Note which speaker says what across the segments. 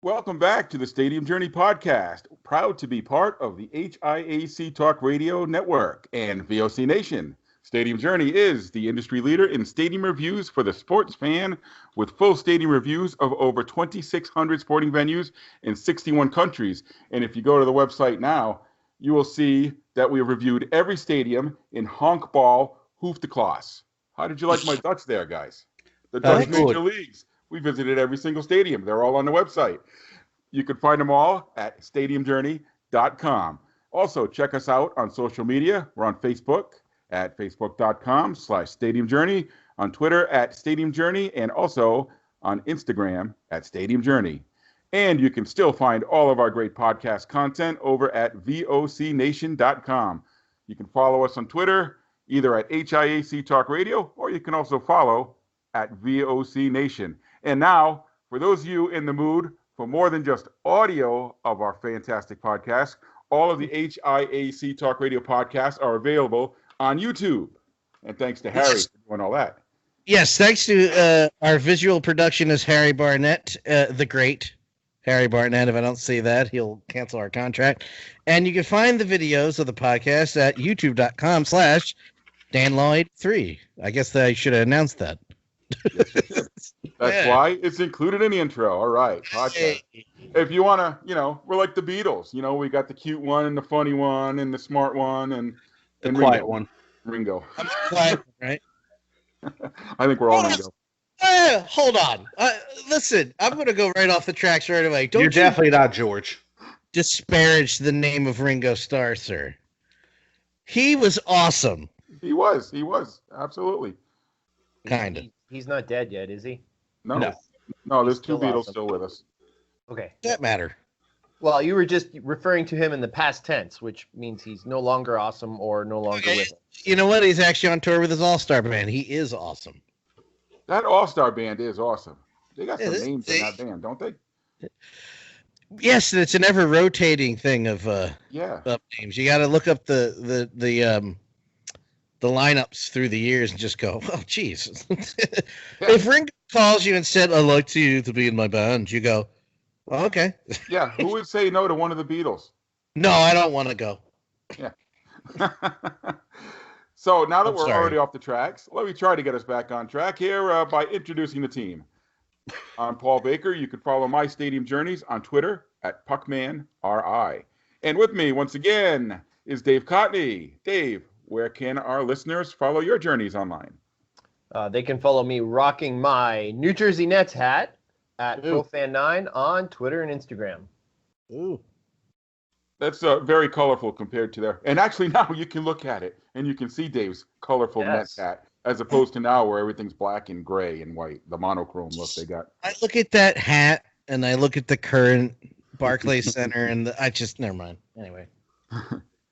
Speaker 1: Welcome back to the Stadium Journey podcast. Proud to be part of the HIAC Talk Radio Network and VOC Nation. Stadium Journey is the industry leader in stadium reviews for the sports fan, with full stadium reviews of over 2,600 sporting venues in 61 countries. And if you go to the website now, you will see that we have reviewed every stadium in honkbal hoofdklasse. How did you like my Dutch there, guys? The Dutch Major Leagues. We visited every single stadium. They're all on the website. You can find them all at stadiumjourney.com. Also, check us out on social media. We're on Facebook at facebook.com/stadiumjourney, on Twitter at Stadium Journey, and also on Instagram at Stadium Journey. And you can still find all of our great podcast content over at vocnation.com. You can follow us on Twitter, either at HIAC Talk Radio, or you can also follow at VOC Nation. And now, for those of you in the mood for more than just audio of our fantastic podcast, all of the HIAC Talk Radio podcasts are available on YouTube. And thanks to Harry for doing all that.
Speaker 2: Yes, thanks to our visual productionist, Harry Barnett, the great Harry Barnett. If I don't say that, he'll cancel our contract. And you can find the videos of the podcast at youtube.com/DanLaw83. I guess I should have announced that.
Speaker 1: That's why it's included in the intro. All right. Podcast. If you want to, we're like the Beatles. We got the cute one and the funny one and the smart one and
Speaker 3: the quiet one.
Speaker 1: Ringo.
Speaker 2: I'm quiet, right?
Speaker 1: I think we're all Ringo.
Speaker 2: Hold on. Listen, I'm going to go right off the tracks right away.
Speaker 3: You're definitely not George.
Speaker 2: Disparage the name of Ringo Starr, sir. He was awesome.
Speaker 1: He was. Absolutely.
Speaker 2: Kind of.
Speaker 4: He's not dead yet, is he?
Speaker 1: No, there's two Beatles still with us.
Speaker 4: Okay.
Speaker 2: That matter.
Speaker 4: Well, you were just referring to him in the past tense, which means he's no longer awesome or no longer with us.
Speaker 2: You know what? He's actually on tour with his All-Star band. He is awesome.
Speaker 1: That All-Star band is awesome. They got some names in that band, don't they?
Speaker 2: Yes, it's an ever-rotating thing of names. You got to look up the lineups through the years and just go, oh, geez. If Ringo calls you and said, I'd like you to be in my band, you go, oh, okay.
Speaker 1: Yeah, who would say no to one of the Beatles?
Speaker 2: No, I don't want to go.
Speaker 1: Yeah. So now that we're already off the tracks, let me try to get us back on track here by introducing the team. I'm Paul Baker. You can follow my Stadium Journeys on Twitter at PuckmanRI. And with me, once again, is Dave Cotney. Dave, where can our listeners follow your journeys online?
Speaker 4: They can follow me rocking my New Jersey Nets hat at ProFan9 on Twitter and Instagram.
Speaker 2: Ooh.
Speaker 1: That's very colorful compared to there. And actually now you can look at it and you can see Dave's colorful Nets hat as opposed to now where everything's black and gray and white, the monochrome look they got.
Speaker 2: I look at that hat and I look at the current Barclays Center and never mind. Anyway.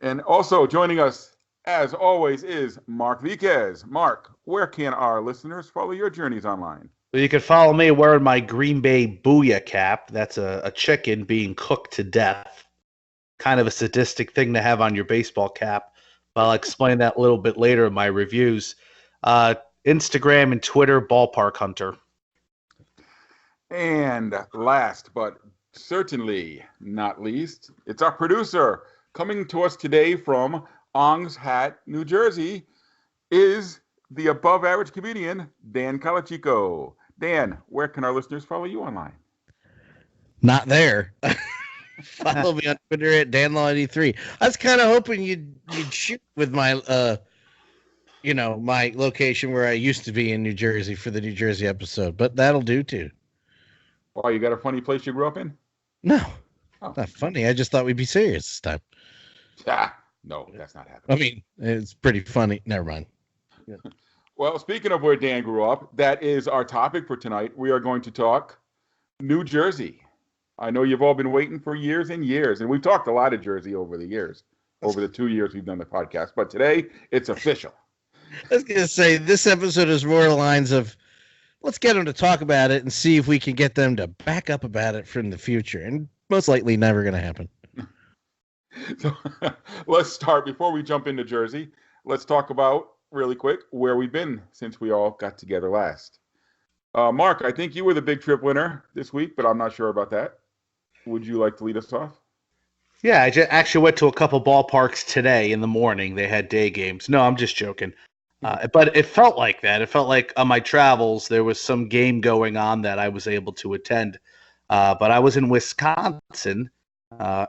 Speaker 1: And also joining us as always is Mark Viquez. Mark, where can our listeners follow your journeys online?
Speaker 3: Well, you can follow me wearing my Green Bay Booyah cap. That's a chicken being cooked to death. Kind of a sadistic thing to have on your baseball cap. But I'll explain that a little bit later in my reviews. Instagram and Twitter, Ballpark Hunter.
Speaker 1: And last but certainly not least, it's our producer coming to us today from Ong's Hat, New Jersey, is the above-average comedian, Dan Calachico. Dan, where can our listeners follow you online?
Speaker 2: Not there. Follow me on Twitter at DanLaw83. I was kind of hoping you'd shoot with my, my location where I used to be in New Jersey for the New Jersey episode, but that'll do too.
Speaker 1: Oh, you got a funny place you grew up in?
Speaker 2: No, not funny. I just thought we'd be serious this time.
Speaker 1: No, that's not happening.
Speaker 2: I mean, it's pretty funny. Never mind.
Speaker 1: Well, speaking of where Dan grew up, that is our topic for tonight. We are going to talk New Jersey. I know you've all been waiting for years and years, and we've talked a lot of Jersey over the years, over the 2 years we've done the podcast, but today it's official.
Speaker 2: I was going to say, this episode is more the lines of, let's get them to talk about it and see if we can get them to back up about it from the future, and most likely never going to happen.
Speaker 1: So let's start. Before we jump into Jersey, let's talk about, really quick, where we've been since we all got together last. Mark, I think you were the big trip winner this week, but I'm not sure about that. Would you like to lead us off?
Speaker 3: Yeah, I actually went to a couple ballparks today in the morning. They had day games. No, I'm just joking. But it felt like that. It felt like on my travels there was some game going on that I was able to attend. But I was in Wisconsin,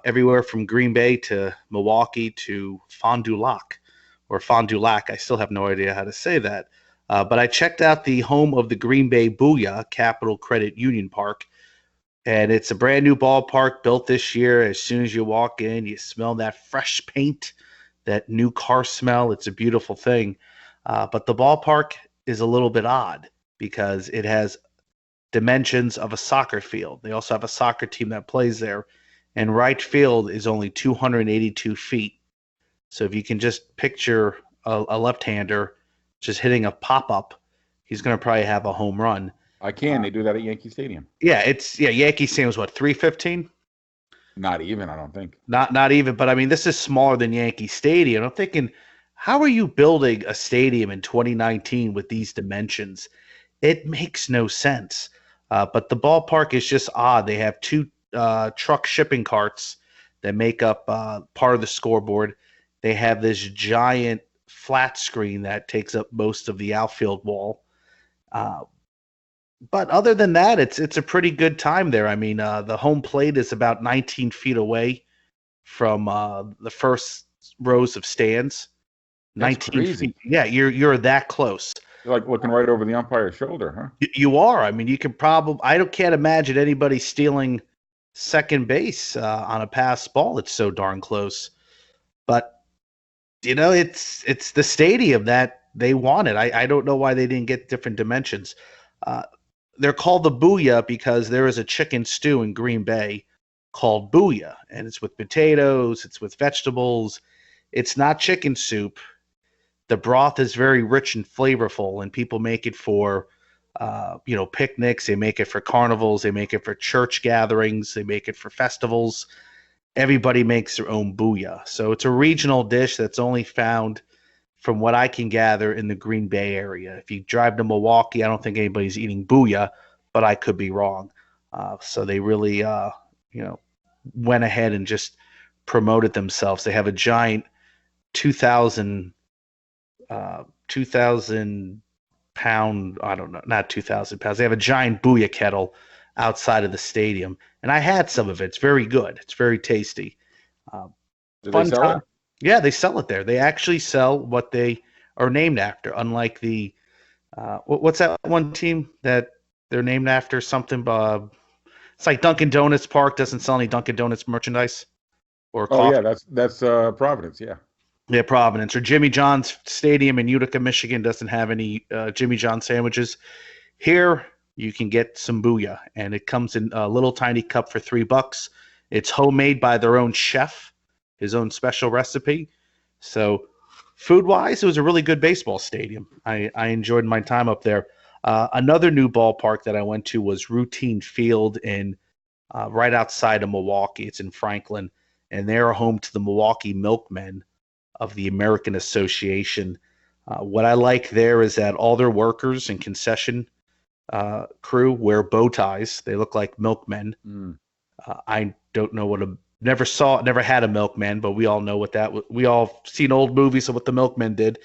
Speaker 3: everywhere from Green Bay to Milwaukee to Fond du Lac, or Fond du Lac. I still have no idea how to say that. But I checked out the home of the Green Bay Booyah, Capital Credit Union Park. And it's a brand new ballpark built this year. As soon as you walk in, you smell that fresh paint, that new car smell. It's a beautiful thing. But the ballpark is a little bit odd because it has dimensions of a soccer field. They also have a soccer team that plays there. And right field is only 282 feet. So if you can just picture a left-hander just hitting a pop-up, he's going to probably have a home run.
Speaker 1: I can. They do that at Yankee Stadium.
Speaker 3: Yeah, Yankee Stadium was what, 315?
Speaker 1: Not even, I don't think.
Speaker 3: Not even, but I mean, this is smaller than Yankee Stadium. I'm thinking, how are you building a stadium in 2019 with these dimensions? It makes no sense. But the ballpark is just odd. They have two truck shipping carts that make up part of the scoreboard. They have this giant flat screen that takes up most of the outfield wall. But other than that, it's a pretty good time there. I mean, the home plate is about 19 feet away from the first rows of stands.
Speaker 1: That's
Speaker 3: 19
Speaker 1: crazy.
Speaker 3: feet. Yeah, you're that close.
Speaker 1: You're like looking right over the umpire's shoulder, huh?
Speaker 3: You are. I mean, you can probably. Can't imagine anybody stealing second base on a pass ball. It's so darn close. But it's the stadium that they wanted. I don't know why they didn't get different dimensions. They're called the Booyah because there is a chicken stew in Green Bay called Booyah, and it's with potatoes, it's with vegetables. It's not chicken soup. The broth is very rich and flavorful, and people make it for, picnics. They make it for carnivals. They make it for church gatherings. They make it for festivals. Everybody makes their own Booyah. So it's a regional dish that's only found, from what I can gather, in the Green Bay area. If you drive to Milwaukee, I don't think anybody's eating Booyah, but I could be wrong. So they really, went ahead and just promoted themselves. They have a giant 2,000 pound, I don't know, not 2,000 pounds. They have a giant Booyah kettle outside of the stadium. And I had some of it. It's very good. It's very tasty.
Speaker 1: Do
Speaker 3: Fun
Speaker 1: they sell
Speaker 3: time.
Speaker 1: it?
Speaker 3: Yeah, they sell it there. They actually sell what they are named after, unlike the what's that one team that they're named after? Something. It's like Dunkin' Donuts Park doesn't sell any Dunkin' Donuts merchandise or
Speaker 1: Oh
Speaker 3: coffee.
Speaker 1: yeah, that's Providence. Yeah.
Speaker 3: Yeah, Providence. Or Jimmy John's Stadium in Utica, Michigan doesn't have any Jimmy John sandwiches. Here you can get some Booyah, and it comes in a little tiny cup for $3. It's homemade by their own chef, his own special recipe. So food-wise, it was a really good baseball stadium. I enjoyed my time up there. Another new ballpark that I went to was Routine Field in right outside of Milwaukee. It's in Franklin, and they're home to the Milwaukee Milkmen of the American Association. What I like there is that all their workers and concession crew wear bow ties. They look like milkmen. I don't know never had a milkman, but we all know what we all seen old movies of what the milkmen did.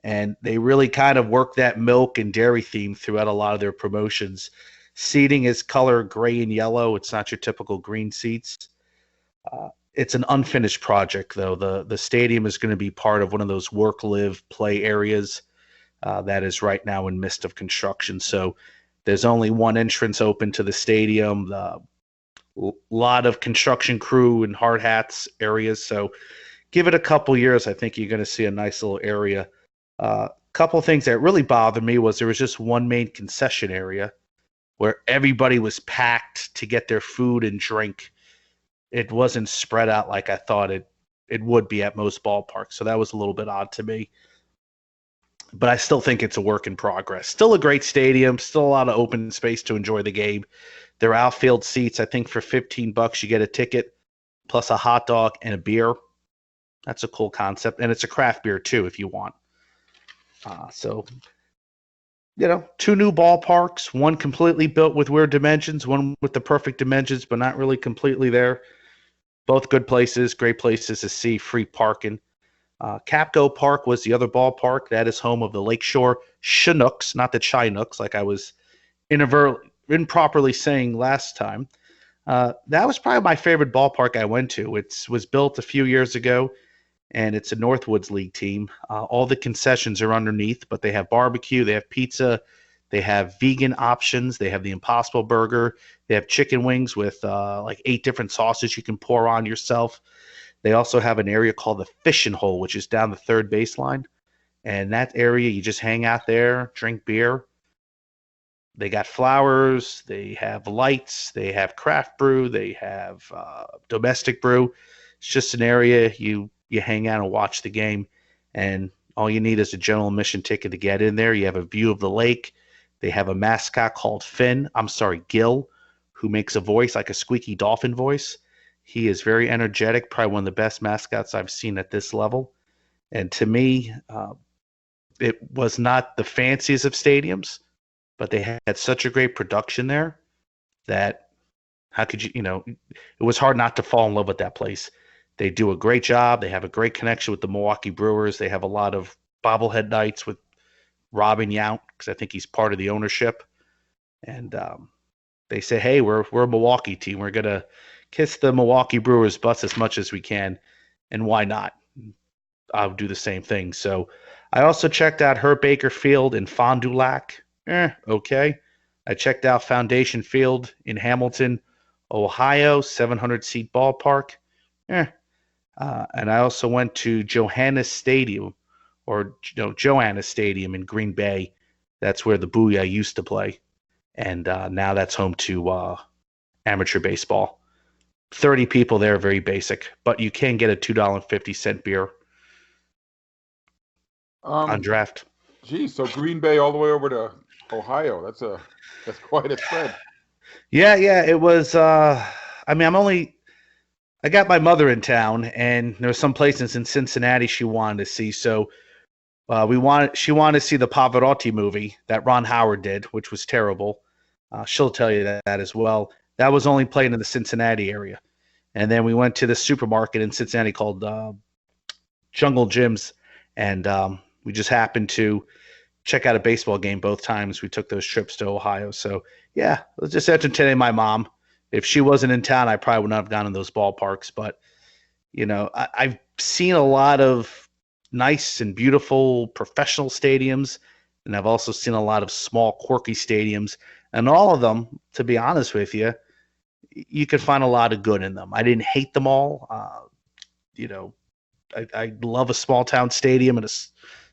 Speaker 3: And they really kind of work that milk and dairy theme throughout a lot of their promotions. Seating is color gray and yellow. It's not your typical green seats. It's an unfinished project, though. The stadium is going to be part of one of those work, live, play areas that is right now in midst of construction. So there's only one entrance open to the stadium. The lot of construction crew and hard hats areas. So give it a couple years. I think you're going to see a nice little area. Couple things that really bothered me was there was just one main concession area where everybody was packed to get their food and drink. It wasn't spread out like I thought it would be at most ballparks. So that was a little bit odd to me. But I still think it's a work in progress. Still a great stadium, still a lot of open space to enjoy the game. Their outfield seats, I think for $15 you get a ticket plus a hot dog and a beer. That's a cool concept. And it's a craft beer too if you want. So two new ballparks, one completely built with weird dimensions, one with the perfect dimensions, but not really completely there. Both good places, great places to see, free parking. Capco Park was the other ballpark. That is home of the Lakeshore Chinooks, not the Chinooks, like I was improperly saying last time. That was probably my favorite ballpark I went to. It was built a few years ago, and it's a Northwoods League team. All the concessions are underneath, but they have barbecue, they have pizza, they have vegan options, they have the Impossible Burger, they have chicken wings with like 8 different sauces you can pour on yourself. They also have an area called the Fishing Hole, which is down the third baseline. And that area, you just hang out there, drink beer. They got flowers, they have lights, they have craft brew, they have domestic brew. It's just an area you hang out and watch the game. And all you need is a general admission ticket to get in there. You have a view of the lake. They have a mascot called Gil, who makes a voice like a squeaky dolphin voice. He is very energetic, probably one of the best mascots I've seen at this level. And to me, it was not the fanciest of stadiums, but they had such a great production there that how could it was hard not to fall in love with that place. They do a great job. They have a great connection with the Milwaukee Brewers. They have a lot of bobblehead nights with Robin Yount, because I think he's part of the ownership. And they say, hey, we're a Milwaukee team. We're going to kiss the Milwaukee Brewers butts as much as we can, and why not? I'll do the same thing. So I also checked out Herb Baker Field in Fond du Lac. Okay. I checked out Foundation Field in Hamilton, Ohio, 700-seat ballpark. And I also went to Johannes Stadium, or Johannes Stadium in Green Bay. That's where the Booyah used to play. And now that's home to amateur baseball. 30 people there, very basic, but you can get a $2.50 beer on draft.
Speaker 1: Geez, so Green Bay all the way over to Ohio. That's quite a spread. Yeah,
Speaker 3: it was. I got my mother in town, and there were some places in Cincinnati she wanted to see. So she wanted to see the Pavarotti movie that Ron Howard did, which was terrible. She'll tell you that as well. That was only playing in the Cincinnati area. And then we went to the supermarket in Cincinnati called Jungle Gyms, and we just happened to check out a baseball game both times. We took those trips to Ohio. So, yeah, let's just entertain my mom. If she wasn't in town, I probably would not have gone in those ballparks. But, I've seen a lot of nice and beautiful professional stadiums, and I've also seen a lot of small, quirky stadiums. And all of them, to be honest with you, you can find a lot of good in them. I didn't hate them all. I love a small town stadium and a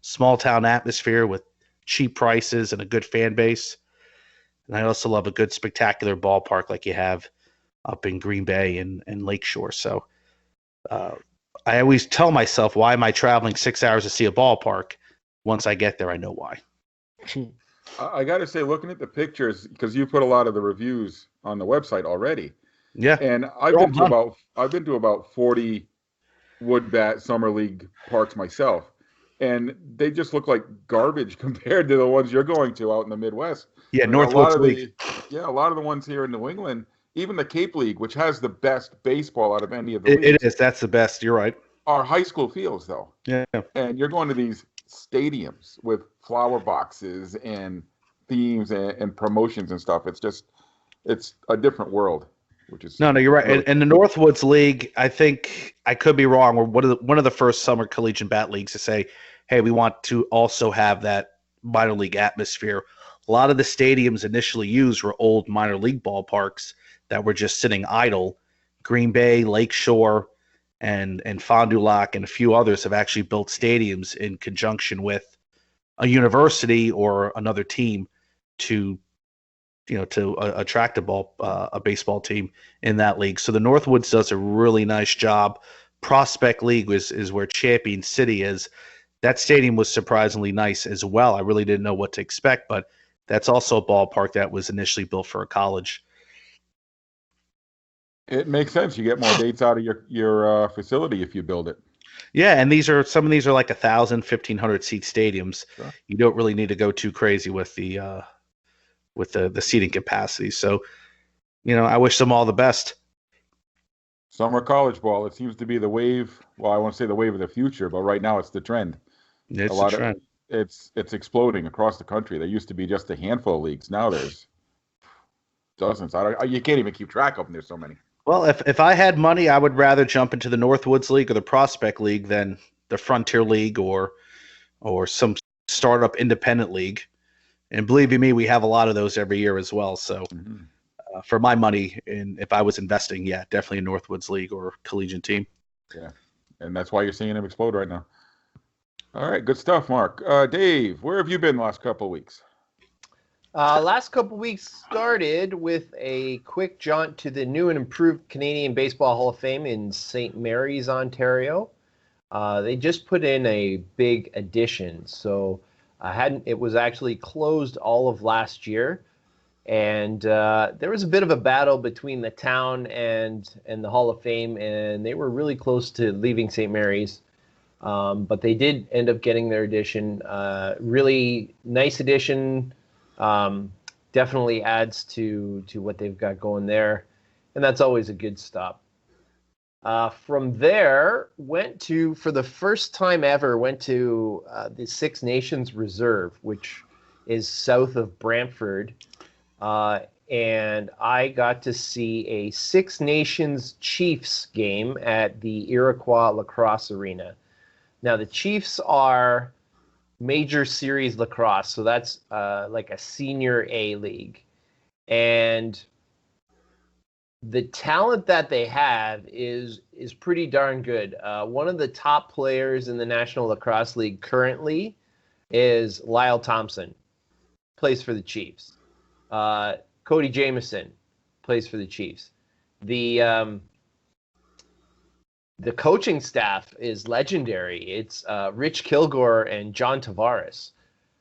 Speaker 3: small town atmosphere with cheap prices and a good fan base. And I also love a good spectacular ballpark like you have up in Green Bay and Lakeshore. So I always tell myself, why am I traveling 6 hours to see a ballpark? Once I get there, I know why.
Speaker 1: I got to say, looking at the pictures, because you put a lot of the reviews on the website already.
Speaker 3: Yeah.
Speaker 1: And I've been to about 40 wood bat summer league parks myself, and they just look like garbage compared to the ones you're going to out in the Midwest.
Speaker 3: Yeah, Northwoods League.
Speaker 1: A lot of the ones here in New England, even the Cape League, which has the best baseball out of any of the leagues.
Speaker 3: It is. That's the best. You're right.
Speaker 1: Are high school fields, though.
Speaker 3: Yeah.
Speaker 1: And you're going to these stadiums with flower boxes and themes and promotions and stuff. It's a different world, which is
Speaker 3: no, you're right. Really and the Northwoods League, I think, I could be wrong, we're one of the first summer collegiate bat leagues to say, hey, we want to also have that minor league atmosphere. A lot of the stadiums initially used were old minor league ballparks that were just sitting idle. Green Bay, Lakeshore, and Fond du Lac and a few others have actually built stadiums in conjunction with a university or another team to attract a baseball team in that league. So the Northwoods does a really nice job. Prospect League is where Champion City is. That stadium was surprisingly nice as well. I really didn't know what to expect, but that's also a ballpark that was initially built for a college.
Speaker 1: It makes sense. You get more dates out of your facility if you build it.
Speaker 3: Yeah, and some of these are like 1,000, 1,500 seat stadiums.
Speaker 1: Sure.
Speaker 3: You don't really need to go too crazy with the seating capacity. So, I wish them all the best.
Speaker 1: Summer college ball, it seems to be the wave. Well, I won't say the wave of the future, but right now it's the trend.
Speaker 3: It's a trend.
Speaker 1: It's exploding across the country. There used to be just a handful of leagues. Now there's dozens. You can't even keep track of them. There's so many.
Speaker 3: Well, if I had money, I would rather jump into the Northwoods League or the Prospect League than the Frontier League or some startup independent league. And believe you me, we have a lot of those every year as well. So for my money, and if I was investing, yeah, definitely a Northwoods League or collegiate team.
Speaker 1: Yeah, and that's why you're seeing them explode right now. All right, good stuff, Mark. Dave, where have you been the last couple of weeks?
Speaker 4: Last couple weeks started with a quick jaunt to the new and improved Canadian Baseball Hall of Fame in St. Mary's, Ontario. They just put in a big addition, so it was actually closed all of last year, and there was a bit of a battle between the town and the Hall of Fame, and they were really close to leaving St. Mary's. But they did end up getting their addition. Really nice addition. Definitely adds to what they've got going there, and that's always a good stop. From there, for the first time ever, went to the Six Nations Reserve, which is south of Brantford, and I got to see a Six Nations Chiefs game at the Iroquois Lacrosse Arena. Now, the Chiefs are Major Series Lacrosse, so that's like a Senior A league. And the talent that they have is pretty darn good. One of the top players in the National Lacrosse League currently is Lyle Thompson, plays for the Chiefs. Cody Jamieson plays for the Chiefs. The coaching staff is legendary. It's Rich Kilgore and John Tavares.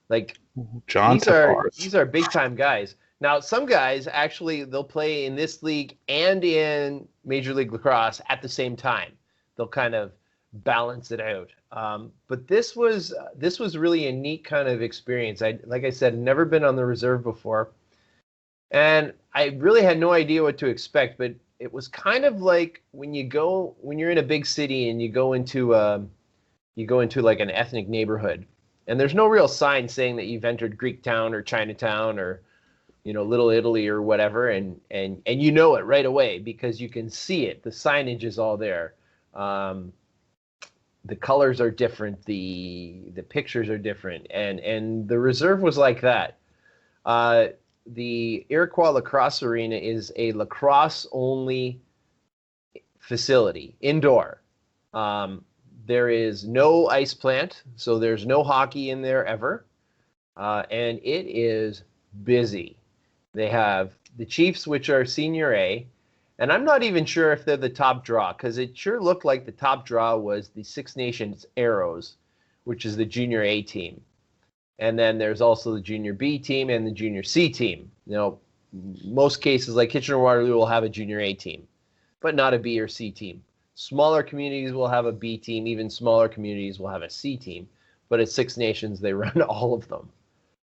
Speaker 4: These are big time guys. Now, some guys actually they'll play in this league and in Major League Lacrosse at the same time. They'll kind of balance it out. But this was really a neat kind of experience. Like I said, never been on the reserve before, and I really had no idea what to expect. But it was kind of like when you're in a big city and you go into like an ethnic neighborhood, and there's no real sign saying that you've entered Greektown or Chinatown or Little Italy or whatever, and you know it right away because you can see it. The signage is all there. The colors are different. The pictures are different, and the reserve was like that. The Iroquois Lacrosse Arena is a lacrosse-only facility, indoor. There is no ice plant, so there's no hockey in there ever, and it is busy. They have the Chiefs, which are Senior A, and I'm not even sure if they're the top draw because it sure looked like the top draw was the Six Nations Arrows, which is the Junior A team. And then there's also the Junior B team and the Junior C team. Most cases like Kitchener-Waterloo will have a Junior A team, but not a B or C team. Smaller communities will have a B team. Even smaller communities will have a C team. But at Six Nations, they run all of them.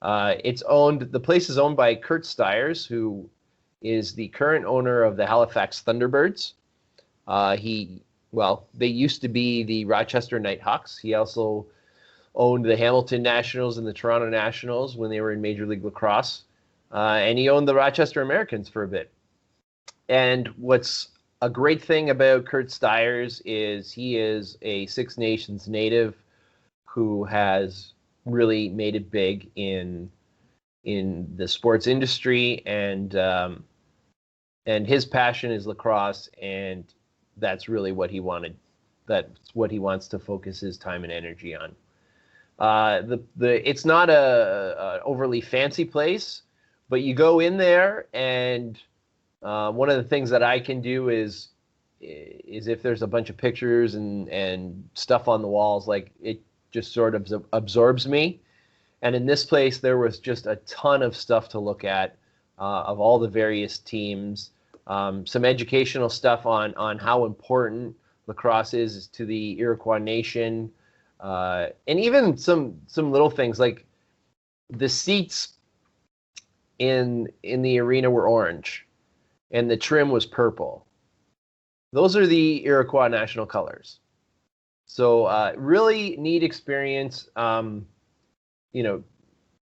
Speaker 4: The place is owned by Kurt Stiers, who is the current owner of the Halifax Thunderbirds. They used to be the Rochester Nighthawks. He also owned the Hamilton Nationals and the Toronto Nationals when they were in Major League Lacrosse. And he owned the Rochester Americans for a bit. And what's a great thing about Kurt Stiers is he is a Six Nations native who has really made it big in the sports industry, and his passion is lacrosse, and that's really what he wanted. That's what he wants to focus his time and energy on. It's not a overly fancy place, but you go in there, and one of the things that I can do is if there's a bunch of pictures and stuff on the walls, like it just sort of absorbs me. And in this place, there was just a ton of stuff to look at of all the various teams. Some educational stuff on how important lacrosse is to the Iroquois Nation, and even some little things like the seats in the arena were orange, and the trim was purple. Those are the Iroquois national colors. So really neat experience.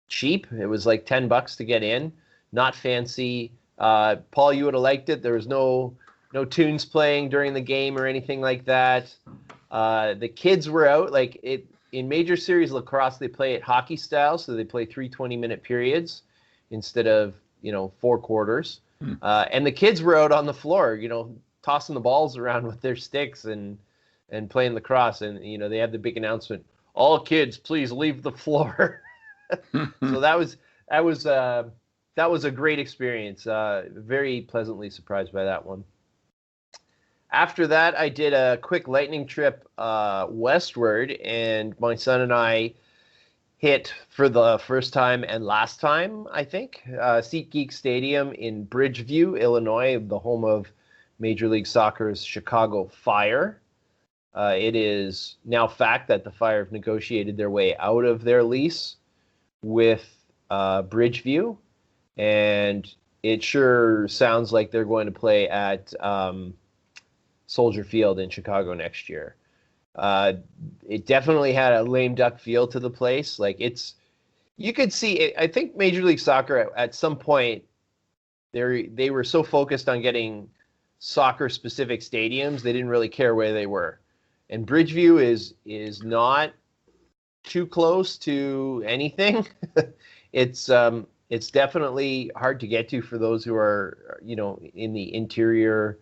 Speaker 4: Cheap. It was like $10 to get in. Not fancy. Paul, you would have liked it. There was no tunes playing during the game or anything like that. The kids were out. Like in Major Series Lacrosse, they play it hockey style, so they play 3 20-minute periods instead of 4 quarters. And the kids were out on the floor, tossing the balls around with their sticks and playing lacrosse. And they had the big announcement: all kids, please leave the floor. So that was a great experience. Very pleasantly surprised by that one. After that, I did a quick lightning trip westward, and my son and I hit for the first time and last time, I think, SeatGeek Stadium in Bridgeview, Illinois, the home of Major League Soccer's Chicago Fire. It is now fact that the Fire have negotiated their way out of their lease with Bridgeview, and it sure sounds like they're going to play at Soldier Field in Chicago next year. It definitely had a lame duck feel to the place. Like you could see. I think Major League Soccer at some point they were so focused on getting soccer specific stadiums, they didn't really care where they were. And Bridgeview is not too close to anything. It's definitely hard to get to for those who are in the interior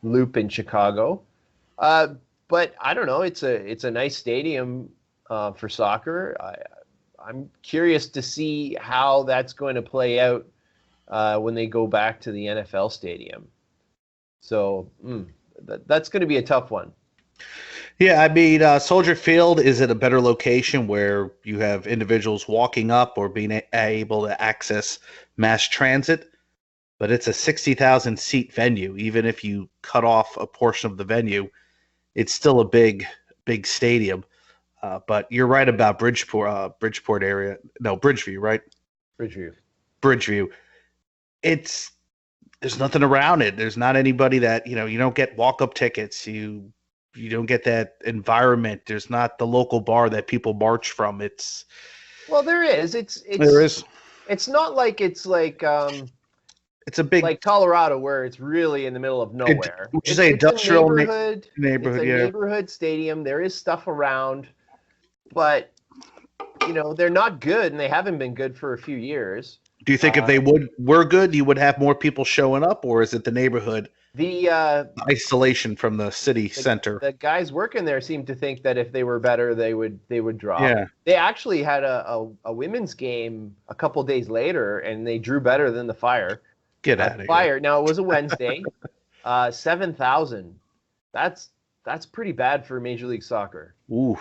Speaker 4: loop in Chicago. But I don't know. It's a nice stadium for soccer. I'm curious to see how that's going to play out when they go back to the NFL stadium. So that's going to be a tough one.
Speaker 3: Yeah, I mean, Soldier Field is at a better location where you have individuals walking up or being able to access mass transit. But it's a 60,000 seat venue. Even if you cut off a portion of the venue, it's still a big stadium. But you're right about Bridgeport area. No, Bridgeview, right? Bridgeview. There's nothing around it. There's not anybody that, you don't get walk-up tickets. You don't get that environment. There's not the local bar that people march from.
Speaker 4: Well, there is.
Speaker 3: There is.
Speaker 4: It's not like it's like
Speaker 3: it's a big
Speaker 4: like Colorado where it's really in the middle of nowhere.
Speaker 3: It's industrial
Speaker 4: neighborhood.
Speaker 3: Neighborhood,
Speaker 4: it's a neighborhood stadium. There is stuff around, but they're not good, and they haven't been good for a few years.
Speaker 3: Do you think if they were good, you would have more people showing up, or is it the neighborhood?
Speaker 4: The
Speaker 3: isolation from the city center.
Speaker 4: The guys working there seem to think that if they were better, they would drop.
Speaker 3: Yeah.
Speaker 4: They actually had a women's game a couple days later, and they drew better than the Fire.
Speaker 3: Get out of here.
Speaker 4: Fire. Now, it was a Wednesday. 7,000. That's pretty bad for Major League Soccer.
Speaker 3: Ooh.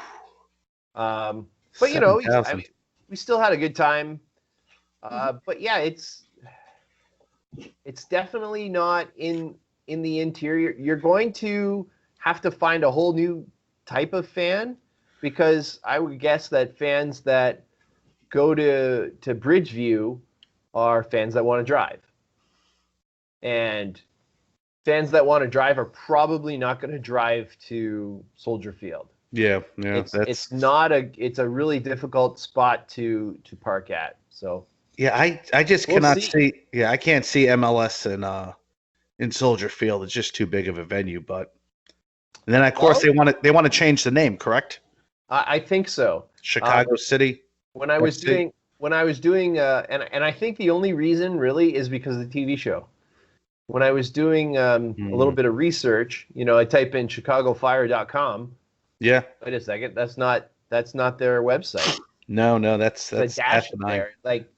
Speaker 4: But we still had a good time. But yeah, it's definitely not in the interior. You're going to have to find a whole new type of fan, because I would guess that fans that go to Bridgeview are fans that want to drive. And fans that want to drive are probably not going to drive to Soldier Field.
Speaker 3: Yeah.
Speaker 4: It's a really difficult spot to park at. So
Speaker 3: yeah, I just cannot see. Yeah, I can't see MLS in Soldier Field. It's just too big of a venue. But and then of course they want to change the name, correct?
Speaker 4: I think so.
Speaker 3: Chicago City.
Speaker 4: When I was doing, and I think the only reason really is because of the TV show. When I was doing a little bit of research, I type in ChicagoFire.com.
Speaker 3: Yeah.
Speaker 4: Wait a second, that's not their website.
Speaker 3: No, that's
Speaker 4: dash there. Like,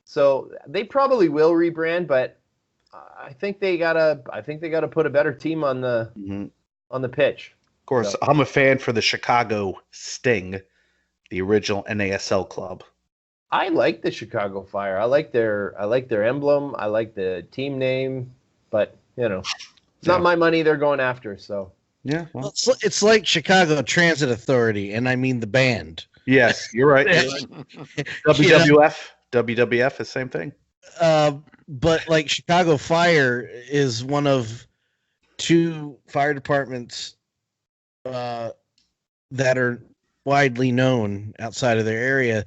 Speaker 4: so they probably will rebrand, but I think they gotta put a better team on the pitch.
Speaker 3: Of course, so. I'm a fan for the Chicago Sting, the original NASL club.
Speaker 4: I like the Chicago Fire. I like their emblem. I like the team name, but it's not my money they're going after. So
Speaker 3: Yeah. Well,
Speaker 2: It's like Chicago Transit Authority, and I mean the band.
Speaker 3: yes, you're right. WWF, WWF, the same thing.
Speaker 2: But like Chicago Fire is one of 2 fire departments that are widely known outside of their area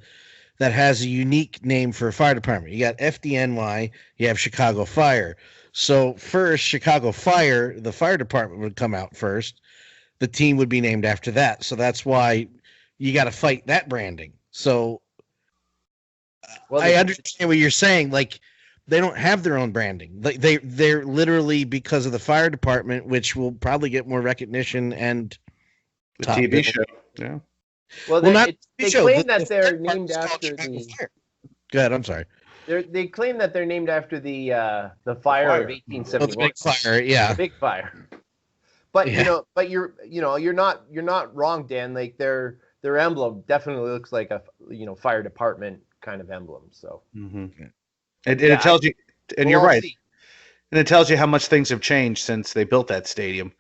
Speaker 2: that has a unique name for a fire department. You got FDNY, you have Chicago Fire. So first, Chicago Fire, the fire department would come out first. The team would be named after that. So that's why you got to fight that branding. So I understand what you're saying. Like, they don't have their own branding. Like they're literally, because of the fire department, which will probably get more recognition and
Speaker 3: the TV show. Yeah.
Speaker 4: Well, they claim that they're named after the.
Speaker 2: Go ahead. I'm sorry.
Speaker 4: They claim that they're named after the fire of 1871.
Speaker 2: The big fire, yeah.
Speaker 4: The big fire. But you're not wrong, Dan. Like their emblem definitely looks like a fire department kind of emblem. So.
Speaker 3: Mm-hmm. It tells you, and you're right. And it tells you how much things have changed since they built that stadium.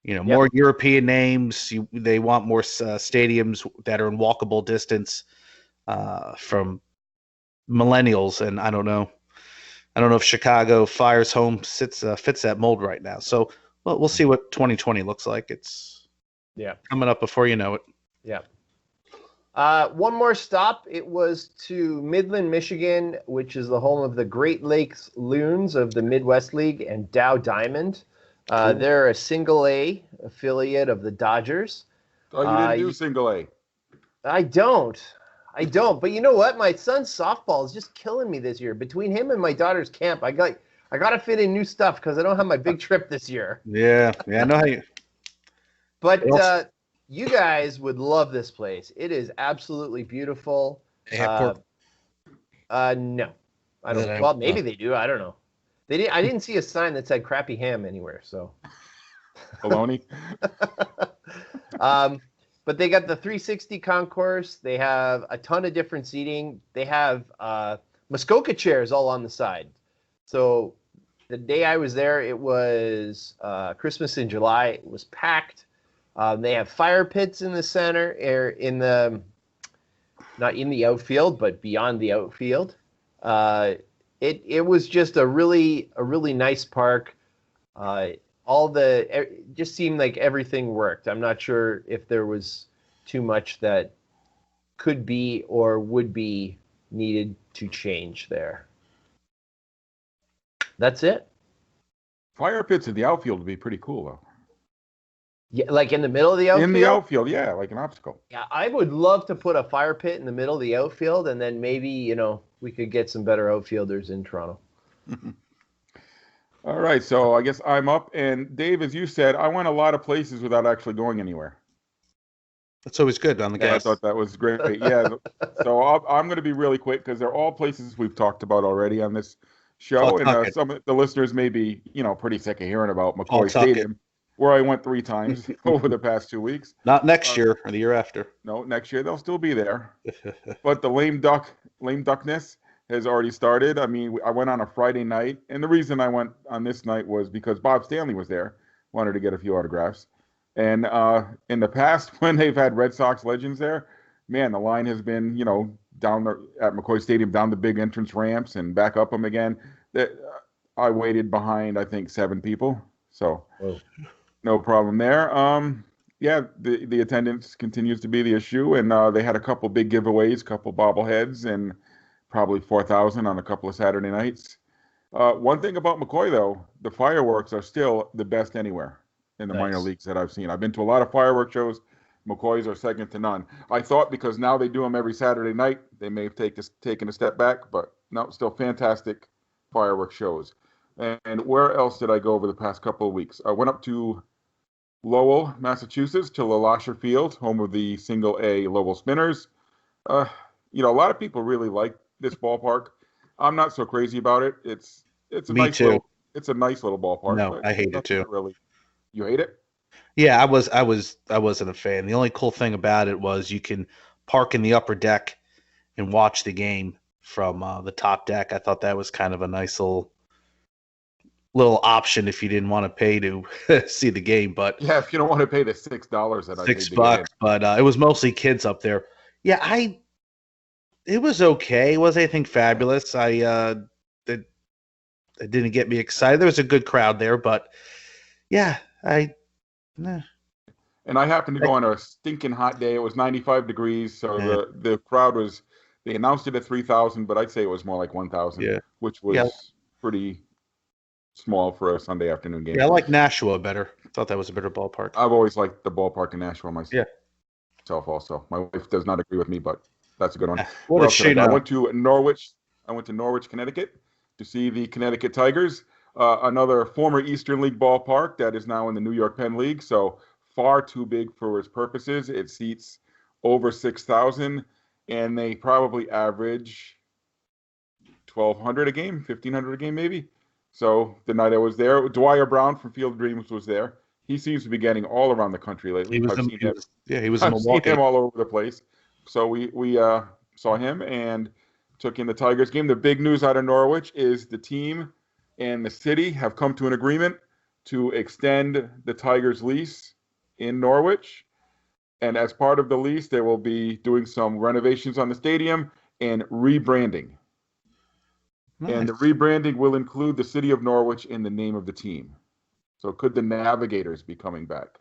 Speaker 3: More European names. They want more stadiums that are in walkable distance from millennials. And I don't know if Chicago Fire's home fits that mold right now. So we'll see what 2020 looks like. It's coming up before you know it.
Speaker 4: Yeah. One more stop. It was to Midland, Michigan, which is the home of the Great Lakes Loons of the Midwest League and Dow Diamond. They're a single A affiliate of the Dodgers.
Speaker 1: Oh, you didn't do single A?
Speaker 4: I don't. But you know what? My son's softball is just killing me this year. Between him and my daughter's camp, I got to fit in new stuff because I don't have my big trip this year.
Speaker 3: Yeah, I know how you.
Speaker 4: But you guys would love this place. It is absolutely beautiful.
Speaker 2: They have pork.
Speaker 4: No, I don't. Well, maybe they do. I don't know. I didn't see a sign that said crappy ham anywhere. So.
Speaker 1: Baloney.
Speaker 4: But they got the 360 concourse. They have a ton of different seating. They have Muskoka chairs all on the side. So the day I was there, it was Christmas in July. It was packed. They have fire pits in the center, not in the outfield, but beyond the outfield. It was just a really nice park. It just seemed like everything worked. I'm not sure if there was too much that could be or would be needed to change there. That's it.
Speaker 1: Fire pits in the outfield would be pretty cool, though.
Speaker 4: Yeah, like in the middle of the outfield?
Speaker 1: In the outfield, yeah, like an obstacle.
Speaker 4: Yeah, I would love to put a fire pit in the middle of the outfield, and then maybe, we could get some better outfielders in Toronto.
Speaker 1: All right, so I guess I'm up. And Dave, as you said, I went a lot of places without actually going anywhere.
Speaker 3: That's always good on the gas.
Speaker 1: I thought that was great. Yeah, so I'm going to be really quick because they're all places we've talked about already on this show. And some of the listeners may be, pretty sick of hearing about McCoy Stadium, where I went 3 times over the past 2 weeks.
Speaker 3: Not next year or the year after.
Speaker 1: No, next year they'll still be there. But the lame duckness has already started. I mean, I went on a Friday night, and the reason I went on this night was because Bob Stanley was there, wanted to get a few autographs. And in the past, when they've had Red Sox legends there, man, the line has been, down at McCoy Stadium, down the big entrance ramps and back up them again. I waited behind, I think, 7 people. So no problem there. Yeah, the attendance continues to be the issue, and they had a couple big giveaways, couple bobbleheads, and probably 4,000 on a couple of Saturday nights. One thing about McCoy, though, the fireworks are still the best anywhere in the minor leagues that I've seen. I've been to a lot of fireworks shows. McCoy's are second to none. I thought because now they do them every Saturday night, they may have taken a step back, but no, still fantastic fireworks shows. And where else did I go over the past couple of weeks? I went up to Lowell, Massachusetts, to LeLacheur Field, home of the single A Lowell Spinners. A lot of people really like this ballpark. I'm not so crazy about it. It's a nice little ballpark.
Speaker 3: No, I hate it too.
Speaker 1: Really, you hate it?
Speaker 3: Yeah, I wasn't a fan. The only cool thing about it was you can park in the upper deck and watch the game from the top deck. I thought that was kind of a nice little little option if you didn't want to pay to see the game. But
Speaker 1: Yeah, if you don't want to pay the $6 that I paid to get in.
Speaker 3: $6, but it was mostly kids up there. Yeah, it was okay. It wasn't anything fabulous. It didn't get me excited. There was a good crowd there, but yeah, nah.
Speaker 1: And I happened to go on a stinking hot day. It was 95 degrees, so
Speaker 3: Yeah.
Speaker 1: the crowd was. They announced it at 3,000, but I'd say it was more like 1,000,
Speaker 3: Yeah.
Speaker 1: which was pretty small for a Sunday afternoon game.
Speaker 3: Yeah, I like Nashua better. Thought that was a better ballpark.
Speaker 1: I've always liked the ballpark in Nashville myself.
Speaker 3: Yeah.
Speaker 1: Also, my wife does not agree with me, but that's a good one.
Speaker 3: What
Speaker 1: Where
Speaker 3: does
Speaker 1: else did I
Speaker 3: she
Speaker 1: go? I
Speaker 3: know?
Speaker 1: went to Norwich. Connecticut, to see the Connecticut Tigers, another former Eastern League ballpark that is now in the New York Penn League. So far too big for its purposes. It seats over 6,000, and they probably average 1,200 a game, 1,500 a game maybe. So the night I was there, Dwyer Brown from Field of Dreams was there. He seems to be getting all around the country lately.
Speaker 3: He was
Speaker 1: I've
Speaker 3: in Milwaukee.
Speaker 1: seen him all over the place. So we saw him and took in the Tigers game. The big news out of Norwich is the team and the city have come to an agreement to extend the Tigers lease in Norwich. And as part of the lease, they will be doing some renovations on the stadium and rebranding.
Speaker 3: Nice.
Speaker 1: And the rebranding will include the city of Norwich in the name of the team. So could the Navigators be coming back?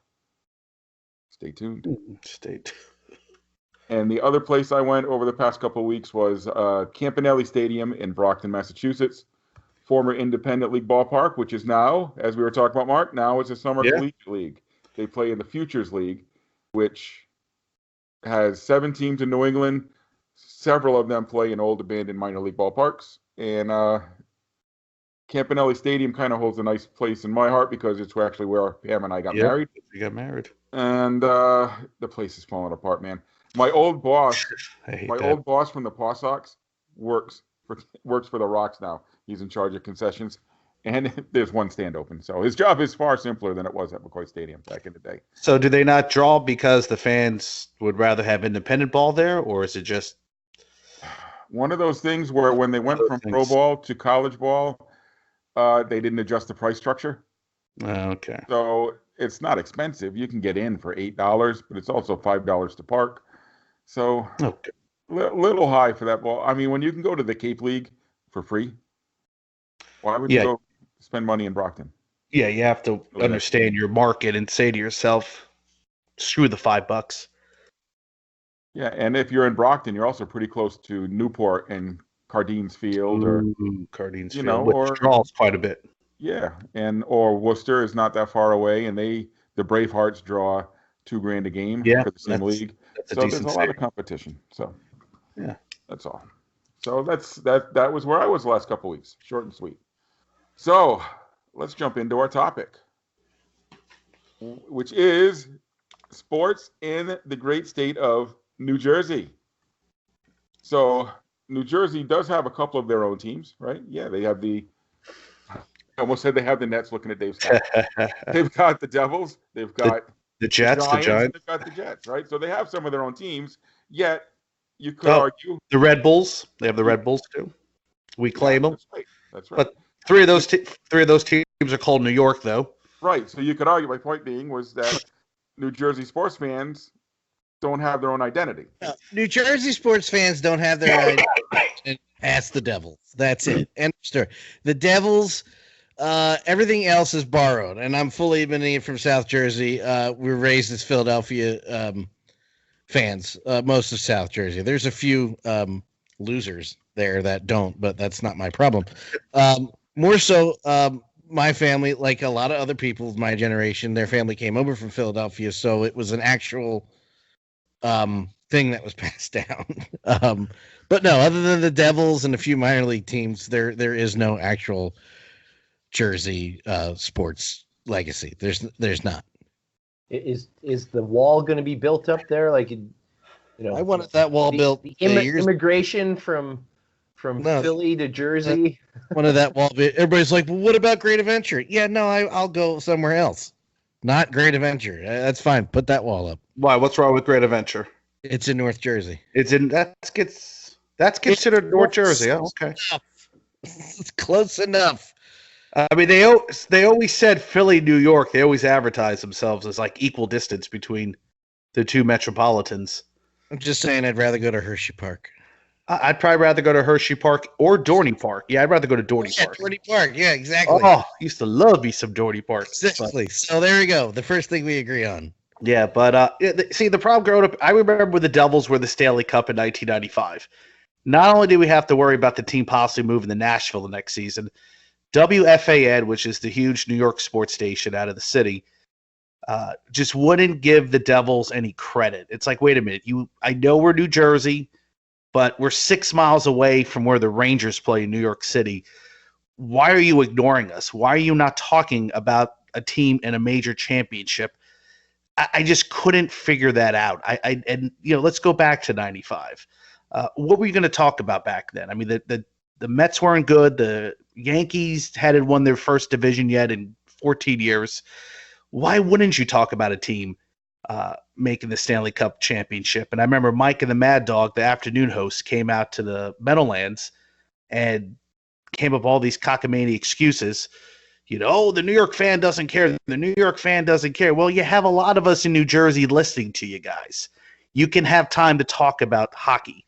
Speaker 1: Stay tuned.
Speaker 3: State.
Speaker 1: And the other place I went over the past couple of weeks was Campanelli Stadium in Brockton, Massachusetts, former Independent League ballpark, which is now, as we were talking about, Mark, now it's a summer collegiate league. They play in the Futures League, which has 7 teams in New England. Several of them play in old abandoned minor league ballparks. And Campanelli Stadium kind of holds a nice place in my heart because it's actually where Pam and I got married.
Speaker 3: We got married.
Speaker 1: And the place is falling apart, man. My old boss, old boss from the Paw Sox works for the Rocks now. He's in charge of concessions, and there's one stand open. So his job is far simpler than it was at McCoy Stadium back in the day.
Speaker 3: So do they not draw because the fans would rather have independent ball there, or is it just
Speaker 1: one of those things where when they went from pro ball to college ball, they didn't adjust the price structure?
Speaker 3: Okay.
Speaker 1: So it's not expensive. You can get in for $8, but it's also $5 to park. So
Speaker 3: Okay.
Speaker 1: Little high for that ball. I mean, when you can go to the Cape League for free, why would you go spend money in Brockton?
Speaker 3: Yeah, you have to understand your market and say to yourself, screw the $5.
Speaker 1: Yeah, and if you're in Brockton, you're also pretty close to Newport and Cardines Field, or
Speaker 3: Cardines
Speaker 1: you
Speaker 3: Field,
Speaker 1: know,
Speaker 3: which draws quite a bit.
Speaker 1: Yeah, or Worcester is not that far away, and the Bravehearts draw $2,000 a game for the same league.
Speaker 3: That's
Speaker 1: so there's a lot of competition. So yeah, that's all. So that was where I was the last couple weeks. Short and sweet. So let's jump into our topic, which is sports in the great state of New Jersey. So New Jersey does have a couple of their own teams, right? Yeah, they have I almost said they have the Nets. Looking at Dave Scott. They've got the Devils. They've got
Speaker 3: the Jets,
Speaker 1: the Giants. They've got the Jets, right? So they have some of their own teams. Yet you could argue
Speaker 3: the Red Bulls. They have the Red Bulls too. We claim them.
Speaker 1: That's right.
Speaker 3: But three of those teams are called New York, though.
Speaker 1: Right. So you could argue. My point being was that New Jersey sports fans don't have their own identity.
Speaker 2: New Jersey sports fans don't have their identity. Ask the Devils. That's it. End of story. The Devils. Everything else is borrowed, and I'm fully admitting it from South Jersey. We were raised as Philadelphia fans, most of South Jersey. There's a few losers there that don't, but that's not my problem. More so, my family, like a lot of other people of my generation, their family came over from Philadelphia, so it was an actual thing that was passed down. But no, other than the Devils and a few minor league teams, there is no actual Jersey sports legacy. There's not.
Speaker 4: Is the wall going to be built up there? Like,
Speaker 2: I wanted that wall built.
Speaker 4: The immigration from Philly to Jersey.
Speaker 2: One of that wall. Everybody's like, well, what about Great Adventure? Yeah, no, I'll go somewhere else. Not Great Adventure. That's fine. Put that wall up.
Speaker 3: Why? What's wrong with Great Adventure?
Speaker 2: It's in North Jersey.
Speaker 3: That's considered North Jersey. Oh, okay.
Speaker 2: It's close enough.
Speaker 3: I mean, they always said Philly, New York. They always advertise themselves as like equal distance between the two metropolitans.
Speaker 2: I'm just saying I'd rather go to Hershey Park.
Speaker 3: I'd probably rather go to Hershey Park or Dorney Park. Yeah, I'd rather go to Dorney Park.
Speaker 2: Dorney Park. Yeah, exactly.
Speaker 3: Oh, used to love me some Dorney Park.
Speaker 2: Exactly. So there we go. The first thing we agree on.
Speaker 3: Yeah, but see, the problem growing up, I remember when the Devils were the Stanley Cup in 1995. Not only did we have to worry about the team possibly moving to Nashville the next season, WFAN, which is the huge New York sports station out of the city, just wouldn't give the Devils any credit. It's like, wait a minute, I know we're New Jersey, but we're 6 miles away from where the Rangers play in New York City. Why are you ignoring us? Why are you not talking about a team in a major championship? I just couldn't figure that out. And let's go back to 95. What were you going to talk about back then? I mean, the Mets weren't good. The Yankees hadn't won their first division yet in 14 years. Why wouldn't you talk about a team making the Stanley Cup championship? And I remember Mike and the Mad Dog, the afternoon host, came out to the Meadowlands and came up with all these cockamamie excuses. The New York fan doesn't care. The New York fan doesn't care. Well, you have a lot of us in New Jersey listening to you guys. You can have time to talk about hockey.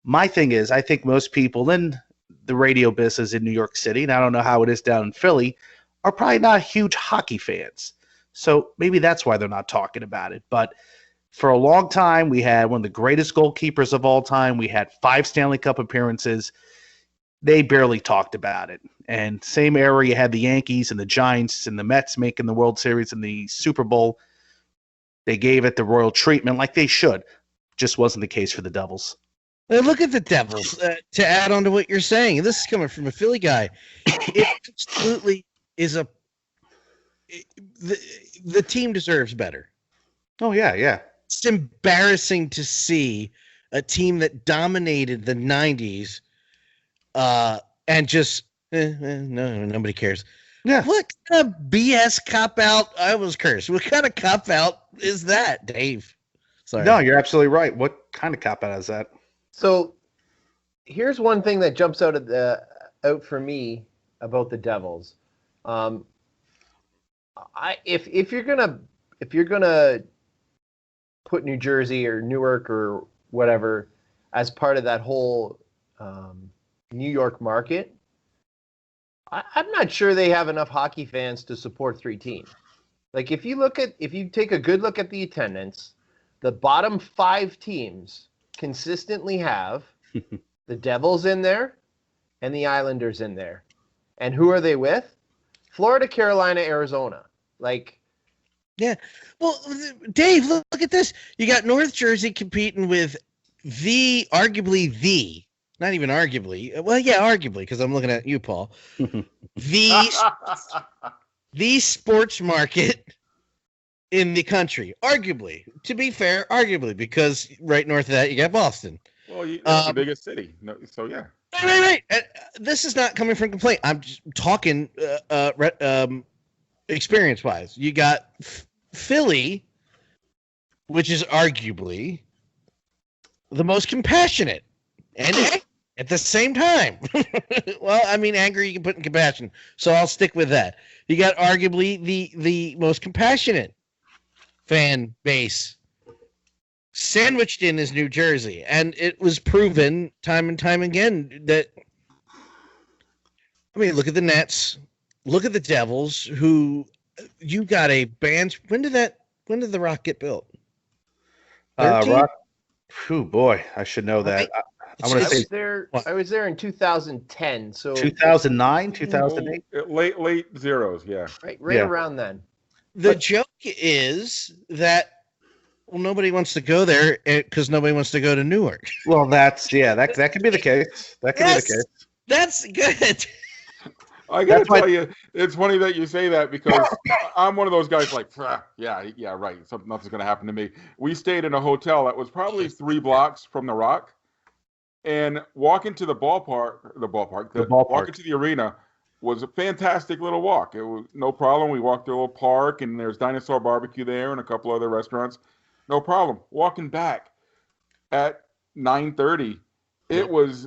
Speaker 3: My thing is, I think most people in the radio business in New York City, and I don't know how it is down in Philly, are probably not huge hockey fans. So maybe that's why they're not talking about it. But for a long time, we had one of the greatest goalkeepers of all time. We had 5 Stanley Cup appearances. They barely talked about it. And same era, you had the Yankees and the Giants and the Mets making the World Series and the Super Bowl. They gave it the royal treatment like they should. Just wasn't the case for the Devils.
Speaker 2: Well, look at the Devils. To add on to what you're saying, this is coming from a Philly guy. It absolutely is the team deserves better.
Speaker 3: Oh, yeah.
Speaker 2: It's embarrassing to see a team that dominated the 90s and just, no, nobody cares.
Speaker 3: Yeah.
Speaker 2: What kind of BS cop-out? I was cursed. What kind of cop-out is that, Dave? Sorry.
Speaker 3: No, you're absolutely right. What kind of cop-out is that?
Speaker 4: So here's one thing that jumps out for me about the Devils. If you're gonna put New Jersey or Newark or whatever as part of that whole New York market, I'm not sure they have enough hockey fans to support 3 teams. Like if you take a good look at the attendance, the bottom 5 teams consistently have the Devils in there and the Islanders in there. And who are they with? Florida, Carolina, Arizona.
Speaker 2: Yeah. Well, Dave, look at this. You got North Jersey competing with arguably not even arguably. Well, yeah, arguably, because I'm looking at you, Paul. The sports market in the country. Arguably. To be fair, arguably, because right north of that, you got Boston.
Speaker 1: Well, that's the biggest city. No, so, yeah.
Speaker 2: Right. This is not coming from complaint. I'm just talking experience-wise. You got Philly, which is arguably the most compassionate and at the same time. Well, I mean, angry you can put in compassion, so I'll stick with that. You got arguably the most compassionate fan base sandwiched in is New Jersey, and it was proven time and time again that, I mean, look at the Nets, look at the Devils, who you got a band. When did the Rock get built?
Speaker 3: Rock. Oh boy, I should know that. I want to say
Speaker 4: I was there in 2010, so
Speaker 3: 2009, 2008,
Speaker 1: late zeros, yeah.
Speaker 4: Right
Speaker 3: Yeah.
Speaker 4: around then.
Speaker 2: The joke is that nobody wants to go there because nobody wants to go to Newark.
Speaker 3: Well, that could be the case. That could be the case.
Speaker 2: That's good.
Speaker 1: I gotta tell you, it's funny that you say that because I'm one of those guys like, yeah, right. Nothing's gonna happen to me. We stayed in a hotel that was probably 3 blocks from the Rock, and walking to the ballpark, walking to the arena was a fantastic little walk. It was no problem. We walked to a little park, and there's Dinosaur Barbecue there and a couple other restaurants. No problem. Walking back at 9:30, it was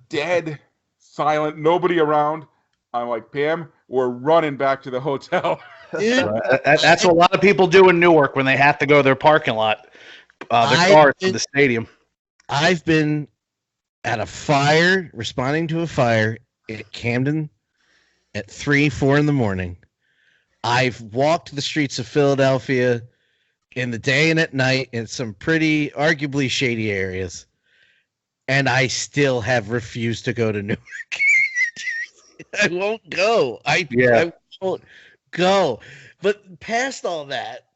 Speaker 1: dead silent, nobody around. I'm like, Pam, we're running back to the hotel.
Speaker 2: Dude,
Speaker 3: That's what a lot of people do in Newark when they have to go to their parking lot, their cars to the stadium.
Speaker 2: I've been at a fire, responding to a fire at Camden at 3, 4 in the morning. I've walked the streets of Philadelphia in the day and at night in some pretty arguably shady areas, and I still have refused to go to Newark. I won't go. I won't go. But past all that,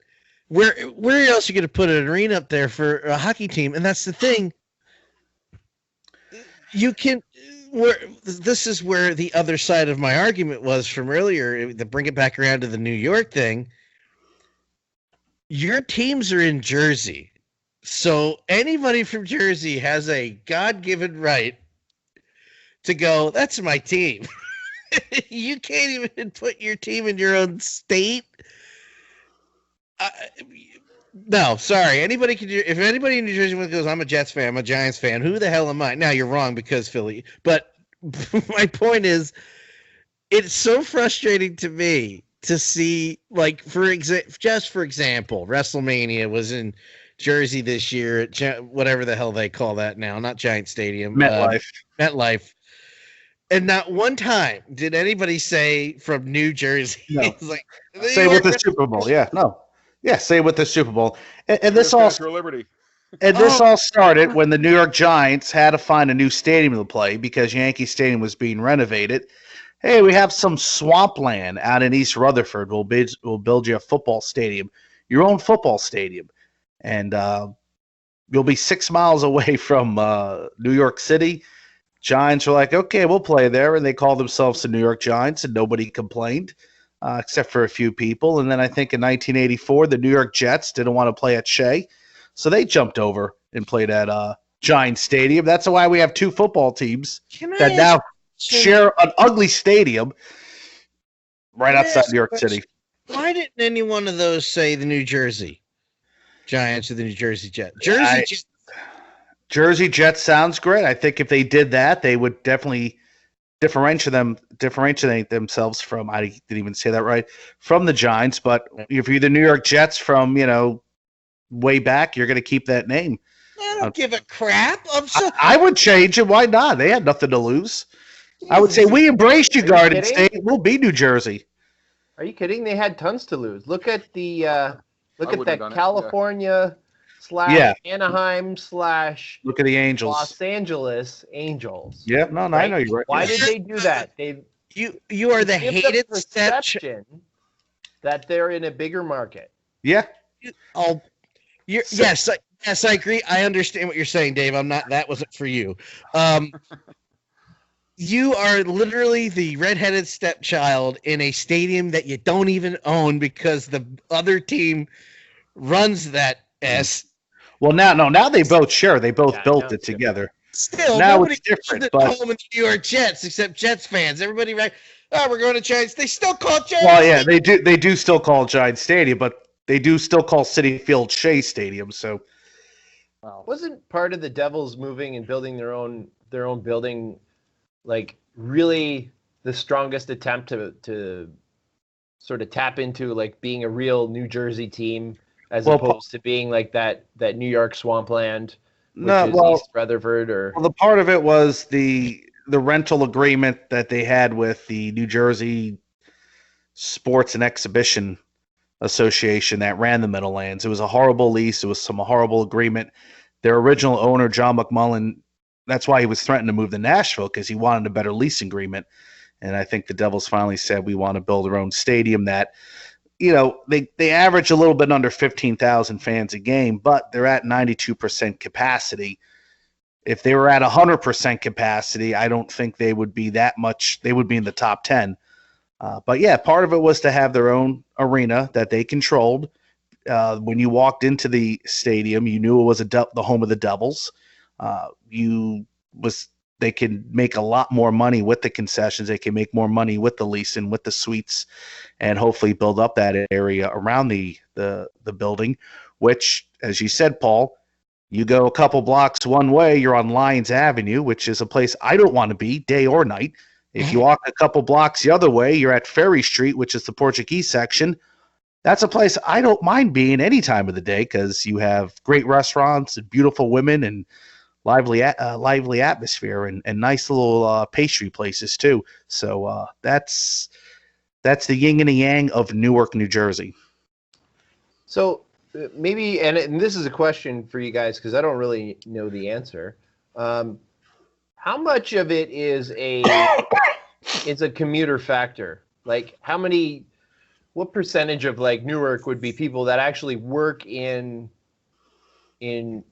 Speaker 2: where else are you going to put an arena up there for a hockey team? And that's the thing. You can. This is where the other side of my argument was from earlier, to bring it back around to the New York thing. Your teams are in Jersey, so anybody from Jersey has a God-given right to go, that's my team. You can't even put your team in your own state. No, sorry. Anybody can do. If anybody in New Jersey goes, I'm a Jets fan, I'm a Giants fan. Who the hell am I? Now you're wrong because Philly. But my point is, it's so frustrating to me to see, like, for example, WrestleMania was in Jersey this year at whatever the hell they call that now, not Giant Stadium, MetLife. And not one time did anybody say from New Jersey.
Speaker 3: No.
Speaker 2: It's like,
Speaker 3: say with the Super Bowl. Yeah, no. Yeah, say with the Super Bowl. And this all
Speaker 1: Liberty.
Speaker 3: And this all started when the New York Giants had to find a new stadium to play because Yankee Stadium was being renovated. Hey, we have some swampland out in East Rutherford. We'll build you a football stadium, your own football stadium. And you'll be 6 miles away from New York City. Giants were like, okay, we'll play there. And they called themselves the New York Giants, and nobody complained except for a few people. And then I think in 1984, the New York Jets didn't want to play at Shea. So they jumped over and played at Giants Stadium. That's why we have two football teams that now share an ugly stadium right outside New York City.
Speaker 2: Why didn't any one of those say the New Jersey Giants or the New Jersey Jets?
Speaker 3: Jersey Jets sounds great. I think if they did that, they would definitely differentiate themselves from, I didn't even say that right, from the Giants. But if you're the New York Jets from, way back, you're going to keep that name.
Speaker 2: I don't give a crap.
Speaker 3: I would change it. Why not? They had nothing to lose. I would say we embrace you, Garden State. We'll be New Jersey.
Speaker 4: Are you kidding? They had tons to lose. Look at that California / Anaheim /
Speaker 3: look at the Angels.
Speaker 4: Los Angeles Angels.
Speaker 3: Yeah, no, right? I know you're right.
Speaker 4: Why did they do that?
Speaker 2: You are the hated
Speaker 4: perception that they're in a bigger market.
Speaker 3: Yeah.
Speaker 2: Yes, I agree. I understand what you're saying, Dave. That wasn't for you. You are literally the redheaded stepchild in a stadium that you don't even own because the other team runs that S.
Speaker 3: Well, now they both share. They both built it together.
Speaker 2: Still,
Speaker 3: now it's different. But
Speaker 2: home in the New York Jets except Jets fans. Everybody, right? Oh, we're going to Giants. They still call Giants.
Speaker 3: Well, yeah, they do. They do still call Giants Stadium, but they do still call Citi Field Shea Stadium. So,
Speaker 4: wasn't part of the Devils moving and building their own building, like, really the strongest attempt to sort of tap into, like, being a real New Jersey team as opposed to being like that New York swampland, East Rutherford? Or
Speaker 3: the part of it was the rental agreement that they had with the New Jersey Sports and Exhibition Association that ran the Meadowlands. It was a horrible lease. It was some horrible agreement. Their original owner, John McMullen, that's why he was threatening to move to Nashville, because he wanted a better lease agreement. And I think the Devils finally said, we want to build our own stadium that, they average a little bit under 15,000 fans a game, but they're at 92% capacity. If they were at 100% capacity, I don't think they would be that much. They would be in the top 10. But yeah, part of it was to have their own arena that they controlled. When you walked into the stadium, you knew it was the home of the Devils. They can make a lot more money with the concessions. They can make more money with the lease and with the suites, and hopefully build up that area around the building. Which, as you said, Paul, you go a couple blocks one way, you're on Lyons Avenue, which is a place I don't want to be day or night. If you walk a couple blocks the other way, you're at Ferry Street, which is the Portuguese section. That's a place I don't mind being any time of the day because you have great restaurants and beautiful women and lively atmosphere and nice little pastry places too. So that's the yin and the yang of Newark, New Jersey.
Speaker 4: So maybe, and this is a question for you guys because I don't really know the answer. How much of it is a commuter factor? Like what percentage of like Newark would be people that actually work in New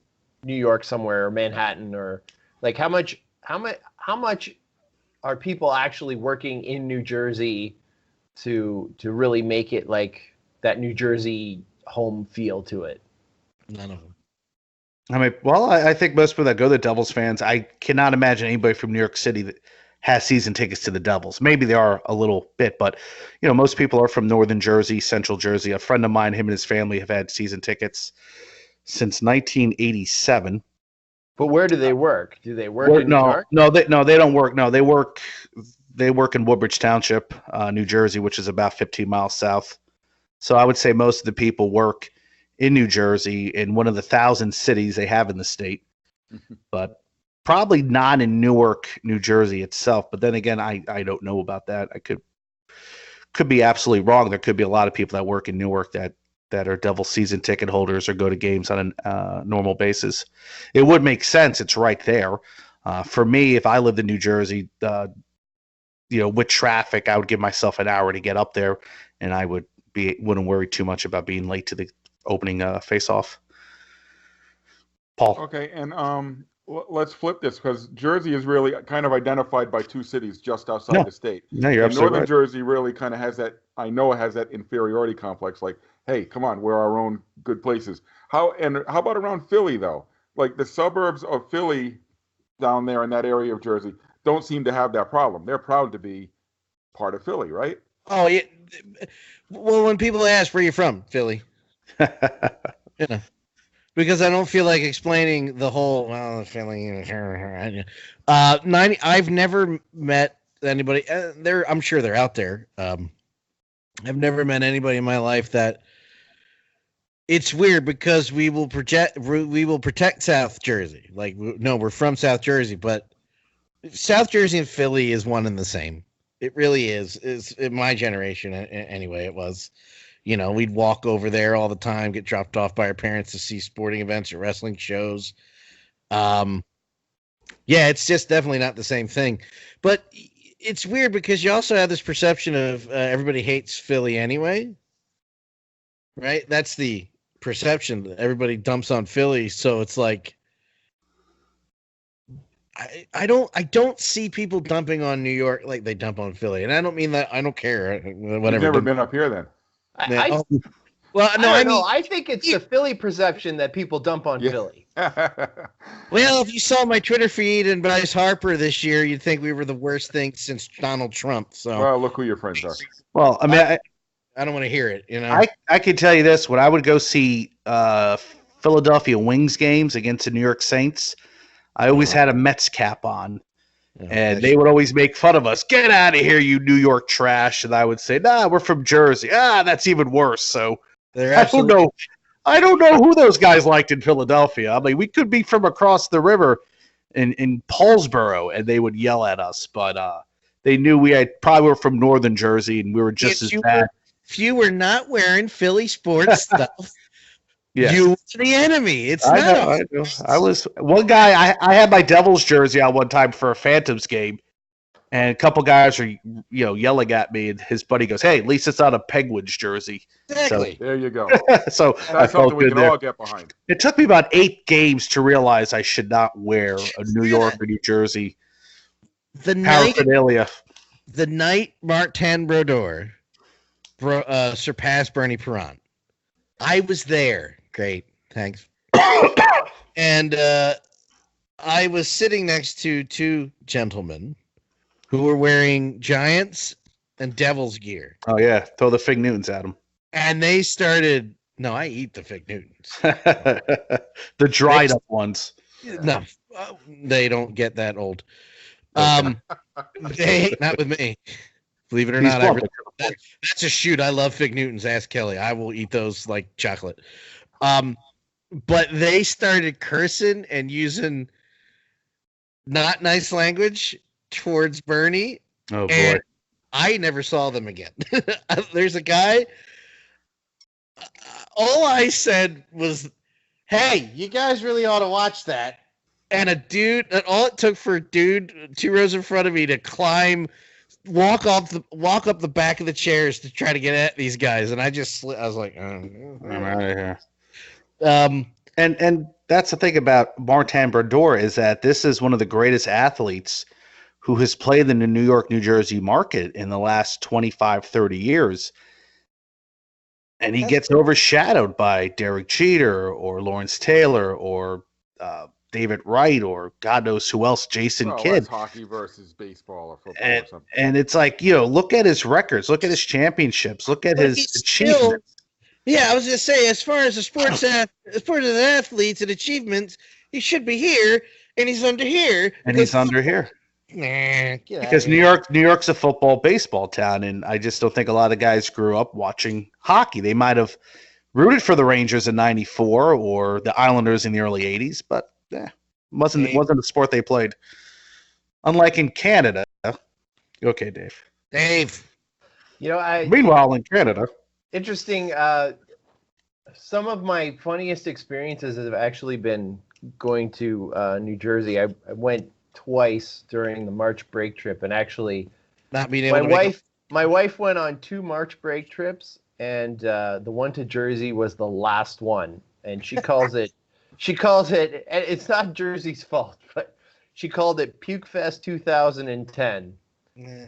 Speaker 4: York somewhere or Manhattan, or like how much are people actually working in New Jersey to really make it like that New Jersey home feel to it?
Speaker 2: None of them.
Speaker 3: I mean, well, I think most people that go to Devils fans, I cannot imagine anybody from New York City that has season tickets to the Devils. Maybe they are a little bit, but most people are from Northern Jersey, Central Jersey. A friend of mine, him and his family have had season tickets since 1987.
Speaker 4: But where do they work? Do they work in New York?
Speaker 3: No, they don't work. No, they work in Woodbridge Township, New Jersey, which is about 15 miles south. So I would say most of the people work in New Jersey, in one of the 1,000 cities they have in the state, but probably not in Newark, New Jersey itself. But then again, I don't know about that. I could be absolutely wrong. There could be a lot of people that work in Newark that are Devil season ticket holders or go to games on a normal basis. It would make sense. It's right there. For me, if I lived in New Jersey, with traffic, I would give myself an hour to get up there, and I wouldn't worry too much about being late to the opening face-off. Paul.
Speaker 1: Okay, and let's flip this because Jersey is really kind of identified by two cities just outside the state.
Speaker 3: No, you're absolutely
Speaker 1: Northern
Speaker 3: right.
Speaker 1: Jersey really kind of has that. I know it has that inferiority complex. Like, hey, come on, we're our own good places. How about around Philly though? Like the suburbs of Philly, down there in that area of Jersey, don't seem to have that problem. They're proud to be part of Philly, right?
Speaker 2: Oh yeah. Well, when people ask where you're from, Philly. Because I don't feel like explaining the whole Philly. I've never met anybody. I'm sure they're out there. I've never met anybody in my life that. It's weird because we will protect South Jersey. Like, no, we're from South Jersey, but South Jersey and Philly is one and the same. It really is. Is in my generation anyway. It was. We'd walk over there all the time, get dropped off by our parents to see sporting events or wrestling shows. Yeah, it's just definitely not the same thing. But it's weird because you also have this perception of everybody hates Philly anyway. Right? That's the perception that everybody dumps on Philly. So it's like, I don't see people dumping on New York like they dump on Philly. And I don't mean that. I don't care. Whatever.
Speaker 1: You've never been up here then.
Speaker 4: I think it's the Philly perception that people dump on Philly.
Speaker 2: Well, if you saw my Twitter feed and Bryce Harper this year, you'd think we were the worst thing since Donald Trump. So,
Speaker 1: well, look who your friends are.
Speaker 3: Well, I mean,
Speaker 2: I don't want to hear it.
Speaker 3: I can tell you this: when I would go see Philadelphia Wings games against the New York Saints, I always had a Mets cap on. And they would always make fun of us. Get out of here, you New York trash. And I would say, nah, we're from Jersey. That's even worse. So I don't know who those guys liked in Philadelphia. I mean, we could be from across the river in Paulsboro, and they would yell at us. But they knew we probably were from Northern Jersey, and we were just as bad.
Speaker 2: If you were not wearing Philly sports stuff,
Speaker 3: yes.
Speaker 2: You were the enemy.
Speaker 3: I know. I was one guy. I had my Devils jersey on one time for a Phantoms game, and a couple guys are yelling at me, and his buddy goes, "Hey, at least it's not a Penguins jersey."
Speaker 2: Exactly.
Speaker 1: So, there you go.
Speaker 3: So
Speaker 1: that's something we can all get behind.
Speaker 3: It took me about 8 games to realize I should not wear a New York or New Jersey paraphernalia.
Speaker 2: The night Martin Brodeur surpassed Bernie Perron, I was there. Great, thanks. And I was sitting next to 2 gentlemen who were wearing Giants and Devils gear.
Speaker 3: Oh yeah, throw the Fig Newtons at them.
Speaker 2: And they started. No, I eat the Fig Newtons.
Speaker 3: The dried up ones.
Speaker 2: No, they don't get that old. They ain't not with me. Believe it or
Speaker 3: He's
Speaker 2: not,
Speaker 3: plumping.
Speaker 2: that's a shoot. I love Fig Newtons. Ask Kelly. I will eat those like chocolate. But they started cursing and using not nice language towards Bernie.
Speaker 3: Oh boy.
Speaker 2: And I never saw them again. There's a guy. All I said was, "Hey, you guys really ought to watch that." And a dude, and all it took for a dude 2 rows in front of me to walk up the back of the chairs to try to get at these guys, and I was like,
Speaker 3: I'm out of here.
Speaker 2: um,
Speaker 3: And that's the thing about Martin Brodeur is that this is one of the greatest athletes who has played in the New York, New Jersey market in the last 25, 30 years. And he gets overshadowed by Derek Jeter or Lawrence Taylor or David Wright or God knows who else, Jason Kidd.
Speaker 1: That's hockey versus baseball or football or something.
Speaker 3: And it's like, look at his records, look at his championships, look at his achievements.
Speaker 2: Yeah, I was just saying, as far as athletes and achievements, he should be here, and he's under here.
Speaker 3: And he's under here.
Speaker 2: Nah,
Speaker 3: Because New York's a football, baseball town, and I just don't think a lot of guys grew up watching hockey. They might have rooted for the Rangers in '94 or the Islanders in the early '80s, but wasn't a sport they played. Unlike in Canada. Okay, Dave.
Speaker 4: Meanwhile,
Speaker 3: in Canada.
Speaker 4: Interesting. Some of my funniest experiences have actually been going to New Jersey. I went twice during the March break trip, and actually,
Speaker 2: not being able
Speaker 4: my wife went on 2 March break trips, and the one to Jersey was the last one, and she calls it. It's not Jersey's fault, but she called it Puke Fest 2010.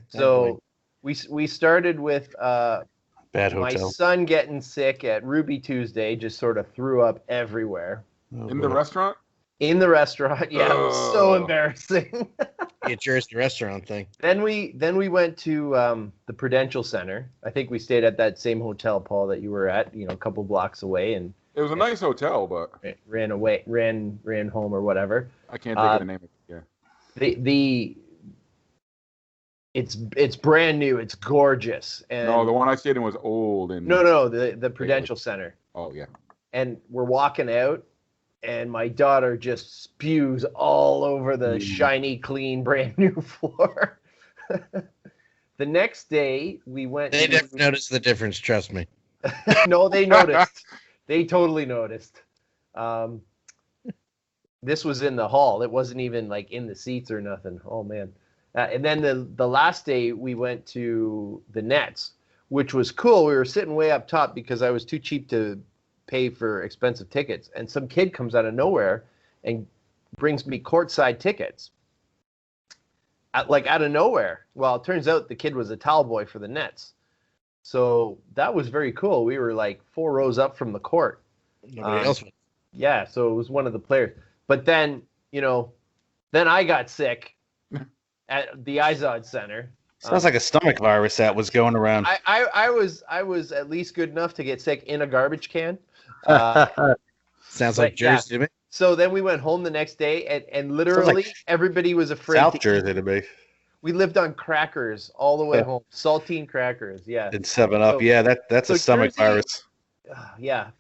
Speaker 4: So we started with
Speaker 3: bad
Speaker 4: my
Speaker 3: hotel.
Speaker 4: son getting sick at Ruby Tuesday, just sort of threw up everywhere.
Speaker 1: In the restaurant?
Speaker 4: In the restaurant, yeah, it was so embarrassing.
Speaker 2: Get Jersey restaurant thing.
Speaker 4: Then we went to the Prudential Center. I think we stayed at that same hotel, Paul, that you were at, a couple blocks away, and
Speaker 1: it was a nice hotel, but
Speaker 4: ran home or whatever.
Speaker 1: I can't think of the name of it. Yeah.
Speaker 4: It's brand new. It's gorgeous. And
Speaker 1: no, the one I stayed in was old. And
Speaker 4: no, the Prudential Center.
Speaker 1: Oh yeah.
Speaker 4: And we're walking out, and my daughter just spews all over the shiny, clean, brand new floor. The next day, we went.
Speaker 2: They never noticed the difference. Trust me.
Speaker 4: No, they noticed. They totally noticed. This was in the hall. It wasn't even like in the seats or nothing. Oh man. And then the last day we went to the Nets, which was cool. We were sitting way up top because I was too cheap to pay for expensive tickets. And some kid comes out of nowhere and brings me courtside tickets. Out of nowhere. Well, it turns out the kid was a towel boy for the Nets. So that was very cool. We were like 4 rows up from the court.
Speaker 2: Nobody else was.
Speaker 4: Yeah, so it was one of the players. But then, then I got sick at the Izod Center.
Speaker 3: Sounds like a stomach virus that was going around.
Speaker 4: I was at least good enough to get sick in a garbage can.
Speaker 2: Sounds like Jersey to me.
Speaker 4: So then we went home the next day, and literally everybody was afraid.
Speaker 3: South Jersey to me.
Speaker 4: We lived on crackers all the way home, saltine crackers. Yeah.
Speaker 3: And 7-Up. So, that's a stomach virus.
Speaker 4: Yeah.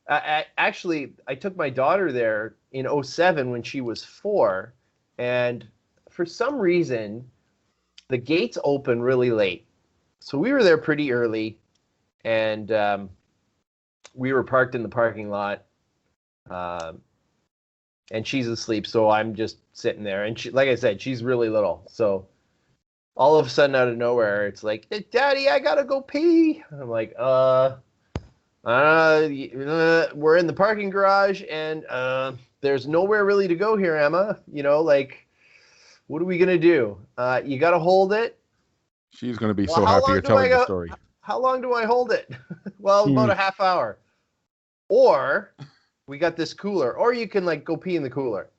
Speaker 4: Actually, I took my daughter there in 2007 when she was 4, and for some reason, the gates open really late. So we were there pretty early, and we were parked in the parking lot, and she's asleep, so I'm just sitting there. And she, like I said, she's really little. So all of a sudden, out of nowhere, it's like, Daddy, I gotta go pee. I'm like, we're in the parking garage, and there's nowhere really to go here, Emma. What are we gonna do? You gotta hold it.
Speaker 1: She's gonna be so happy you're telling the story.
Speaker 4: How long do I hold it? Well, about a half hour. Or we got this cooler. Or you can go pee in the cooler.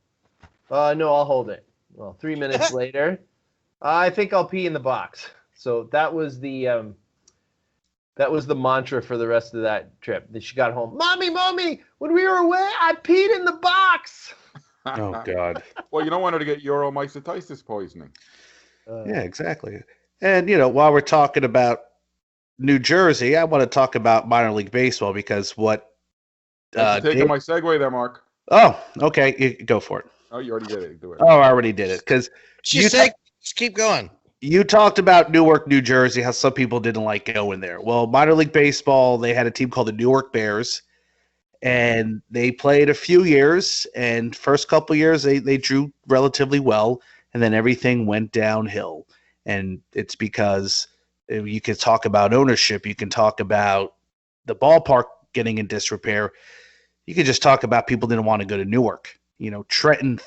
Speaker 4: No, I'll hold it. Well, 3 minutes later, I think I'll pee in the box. So that was the mantra for the rest of that trip. That she got home. Mommy, when we were away, I peed in the box.
Speaker 3: Oh God.
Speaker 1: Well, you don't want her to get uromycetitis poisoning.
Speaker 3: Yeah, exactly. And, while we're talking about New Jersey, I want to talk about minor league baseball because what.
Speaker 1: Thanks for taking my segue there, Mark.
Speaker 3: Oh, okay. Go for it.
Speaker 1: Oh, you already did it. Do it.
Speaker 3: Oh, I already did it. Because
Speaker 2: Just keep going.
Speaker 3: you talked about Newark, New Jersey, how some people didn't like going there. Well, minor league baseball, they had a team called the Newark Bears, and they played a few years. And first couple years, they drew relatively well, and then everything went downhill. And it's because you can talk about ownership, you can talk about the ballpark getting in disrepair. You could just talk about people didn't want to go to Newark. Trenton,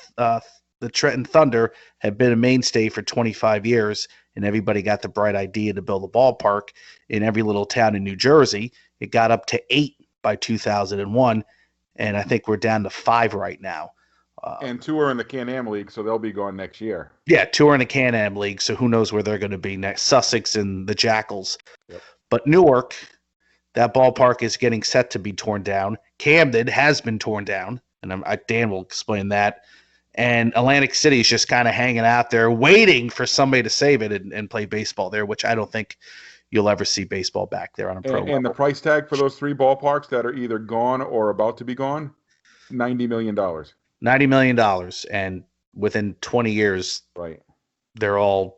Speaker 3: the Trenton Thunder have been a mainstay for 25 years, and everybody got the bright idea to build a ballpark in every little town in New Jersey. It got up to 8 by 2001, and I think we're down to 5 right now.
Speaker 1: And 2 are in the Can-Am League, so they'll be gone next year.
Speaker 3: Yeah, 2 are in the Can-Am League, so who knows where they're going to be next. Sussex and the Jackals.
Speaker 1: Yep.
Speaker 3: But Newark, that ballpark is getting set to be torn down. Camden has been torn down, and Dan will explain that. And Atlantic City is just kind of hanging out there waiting for somebody to save it and play baseball there, which I don't think you'll ever see baseball back there on a pro level.
Speaker 1: And the price tag for those 3 ballparks that are either gone or about to be gone, $90 million.
Speaker 3: $90 million. And within 20 years,
Speaker 1: right,
Speaker 3: they're all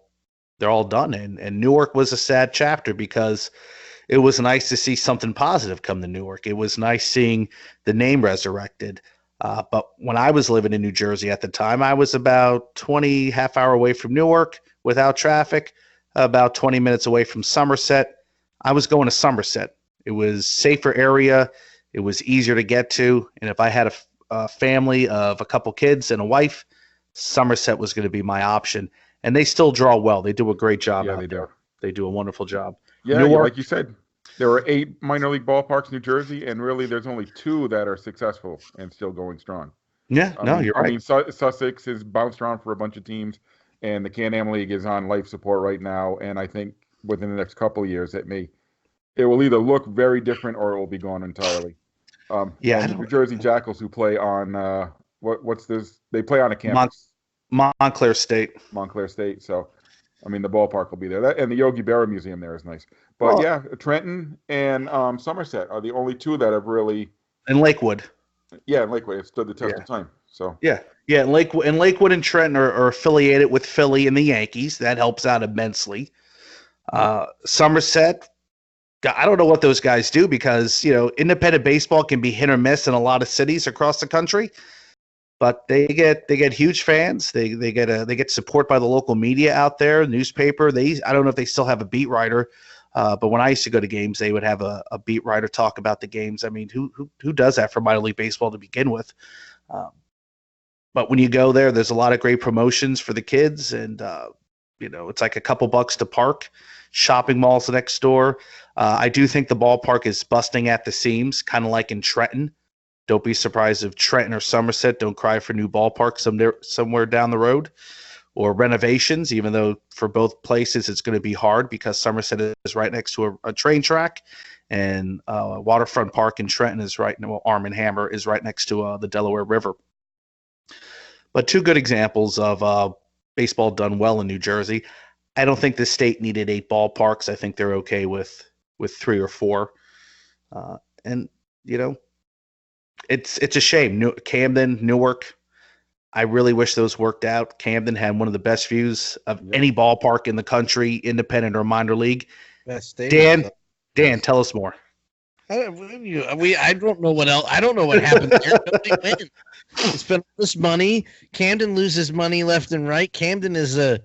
Speaker 3: done. And Newark was a sad chapter because it was nice to see something positive come to Newark. It was nice seeing the name resurrected. But when I was living in New Jersey at the time, I was about 20 half hour away from Newark without traffic, about 20 minutes away from Somerset. I was going to Somerset. It was safer area. It was easier to get to. And if I had a family of a couple kids and a wife, Somerset was going to be my option. And they still draw well. They do a great job out there. They do a wonderful job.
Speaker 1: Yeah, like you said, there are 8 minor league ballparks in New Jersey, and really there's only 2 that are successful and still going strong.
Speaker 3: Yeah, you're right.
Speaker 1: I mean, Sussex has bounced around for a bunch of teams, and the Can-Am League is on life support right now, and I think within the next couple of years it will either look very different or it will be gone entirely. And the New Jersey Jackals, who play on what's this? They play on a campus.
Speaker 3: Montclair State.
Speaker 1: So, I mean, the ballpark will be there. And the Yogi Berra Museum there is nice. But Trenton and Somerset are the only 2 that have really.
Speaker 3: And Lakewood.
Speaker 1: Yeah, and Lakewood. It stood the test of time. So.
Speaker 3: Yeah. Lakewood and Trenton are affiliated with Philly and the Yankees. That helps out immensely. Somerset, I don't know what those guys do because, independent baseball can be hit or miss in a lot of cities across the country. But they get huge fans. They get support by the local media out there, newspaper. I don't know if they still have a beat writer, but when I used to go to games, they would have a beat writer talk about the games. I mean, who does that for minor league baseball to begin with? But when you go there, there's a lot of great promotions for the kids, and it's like a couple bucks to park. Shopping malls next door. I do think the ballpark is busting at the seams, kind of like in Trenton. Don't be surprised if Trenton or Somerset don't cry for new ballparks somewhere down the road or renovations, even though for both places it's going to be hard because Somerset is right next to a train track and Waterfront Park in Trenton is Arm & Hammer is right next to the Delaware River. But 2 good examples of baseball done well in New Jersey. I don't think the state needed 8 ballparks. I think they're okay with 3 or 4. It's a shame. Camden, Newark, I really wish those worked out. Camden had one of the best views of any ballpark in the country, independent or minor league.
Speaker 2: Best stadium.
Speaker 3: Dan, tell us more.
Speaker 2: I don't know what else. I don't know what happened there. Nobody wins. They spend all this money. Camden loses money left and right. Camden is a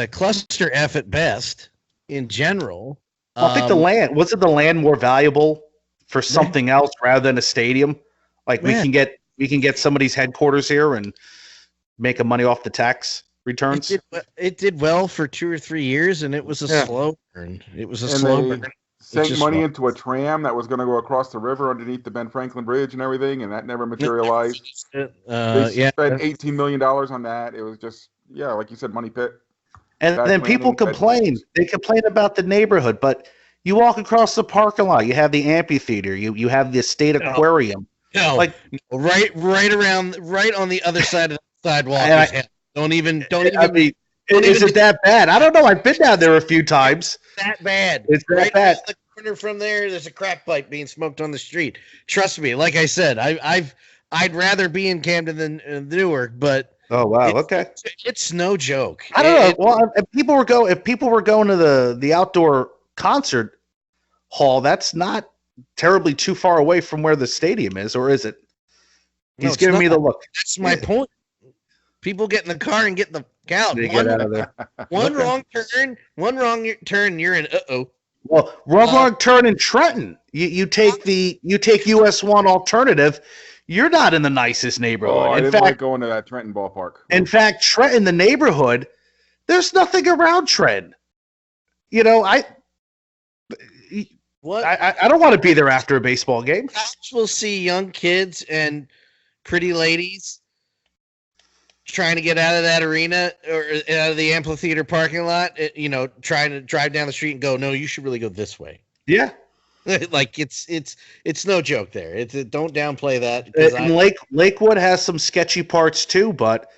Speaker 2: cluster F at best in general.
Speaker 3: I think the land wasn't the land more valuable for something else rather than a stadium. Like we can get somebody's headquarters here and make money off the tax returns.
Speaker 2: It did well for 2 or 3 years, and it was a slow burn. It was a slow burn.
Speaker 1: Sank money into a tram that was going to go across the river underneath the Ben Franklin Bridge and everything, and that never materialized. They spent $18 million on that. It was just, like you said, money pit.
Speaker 3: And then people complain. They complain about the neighborhood, but you walk across the parking lot. You have the amphitheater. You have the state aquarium.
Speaker 2: Right on the other side of the sidewalk. Don't even.
Speaker 3: Is it that bad? I don't know. I've been down there a few times.
Speaker 2: that bad.
Speaker 3: It's that
Speaker 2: Right
Speaker 3: bad.
Speaker 2: around the corner from there's a crack pipe being smoked on the street. Trust me, like I said, I'd rather be in Camden than Newark, but
Speaker 3: Oh wow. Okay.
Speaker 2: it's no joke.
Speaker 3: I don't know. Well, if people were going to the outdoor concert hall, that's not terribly too far away from where the stadium is, or is it?
Speaker 2: No,
Speaker 3: He's
Speaker 2: it's
Speaker 3: giving me
Speaker 2: not.
Speaker 3: the look.
Speaker 2: That's my point. People get in the car and get the out.
Speaker 3: They get out of there.
Speaker 2: One wrong turn, you're in uh-oh.
Speaker 3: Well, wrong turn in Trenton. You take US 1 alternative. You're not in the nicest neighborhood.
Speaker 1: Oh, I
Speaker 3: in
Speaker 1: didn't
Speaker 3: fact,
Speaker 1: like going to that Trenton ballpark.
Speaker 3: in fact, Trenton, the neighborhood, there's nothing around Trenton. You know,
Speaker 2: What?
Speaker 3: I don't want to be there after a baseball game.
Speaker 2: Cops will see young kids and pretty ladies trying to get out of that arena or out of the amphitheater parking lot, trying to drive down the street and go, no, you should really go this way.
Speaker 3: Yeah.
Speaker 2: Like it's no joke there. Don't downplay that. 'Cause
Speaker 3: And Lakewood has some sketchy parts too, but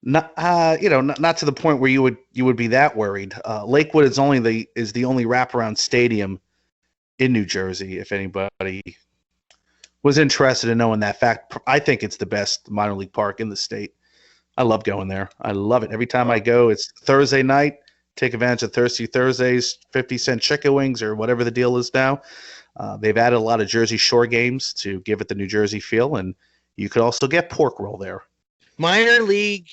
Speaker 3: not not to the point where you would be that worried. Lakewood is the only wraparound stadium in New Jersey. If anybody was interested in knowing that fact, I think it's the best minor league park in the state. I love going there. I love it. Every time I go, it's Thursday night. Take advantage of Thirsty Thursdays, 50-cent chicken wings or whatever the deal is now. They've added a lot of Jersey Shore games to give it the New Jersey feel, and you could also get pork roll there.
Speaker 2: minor league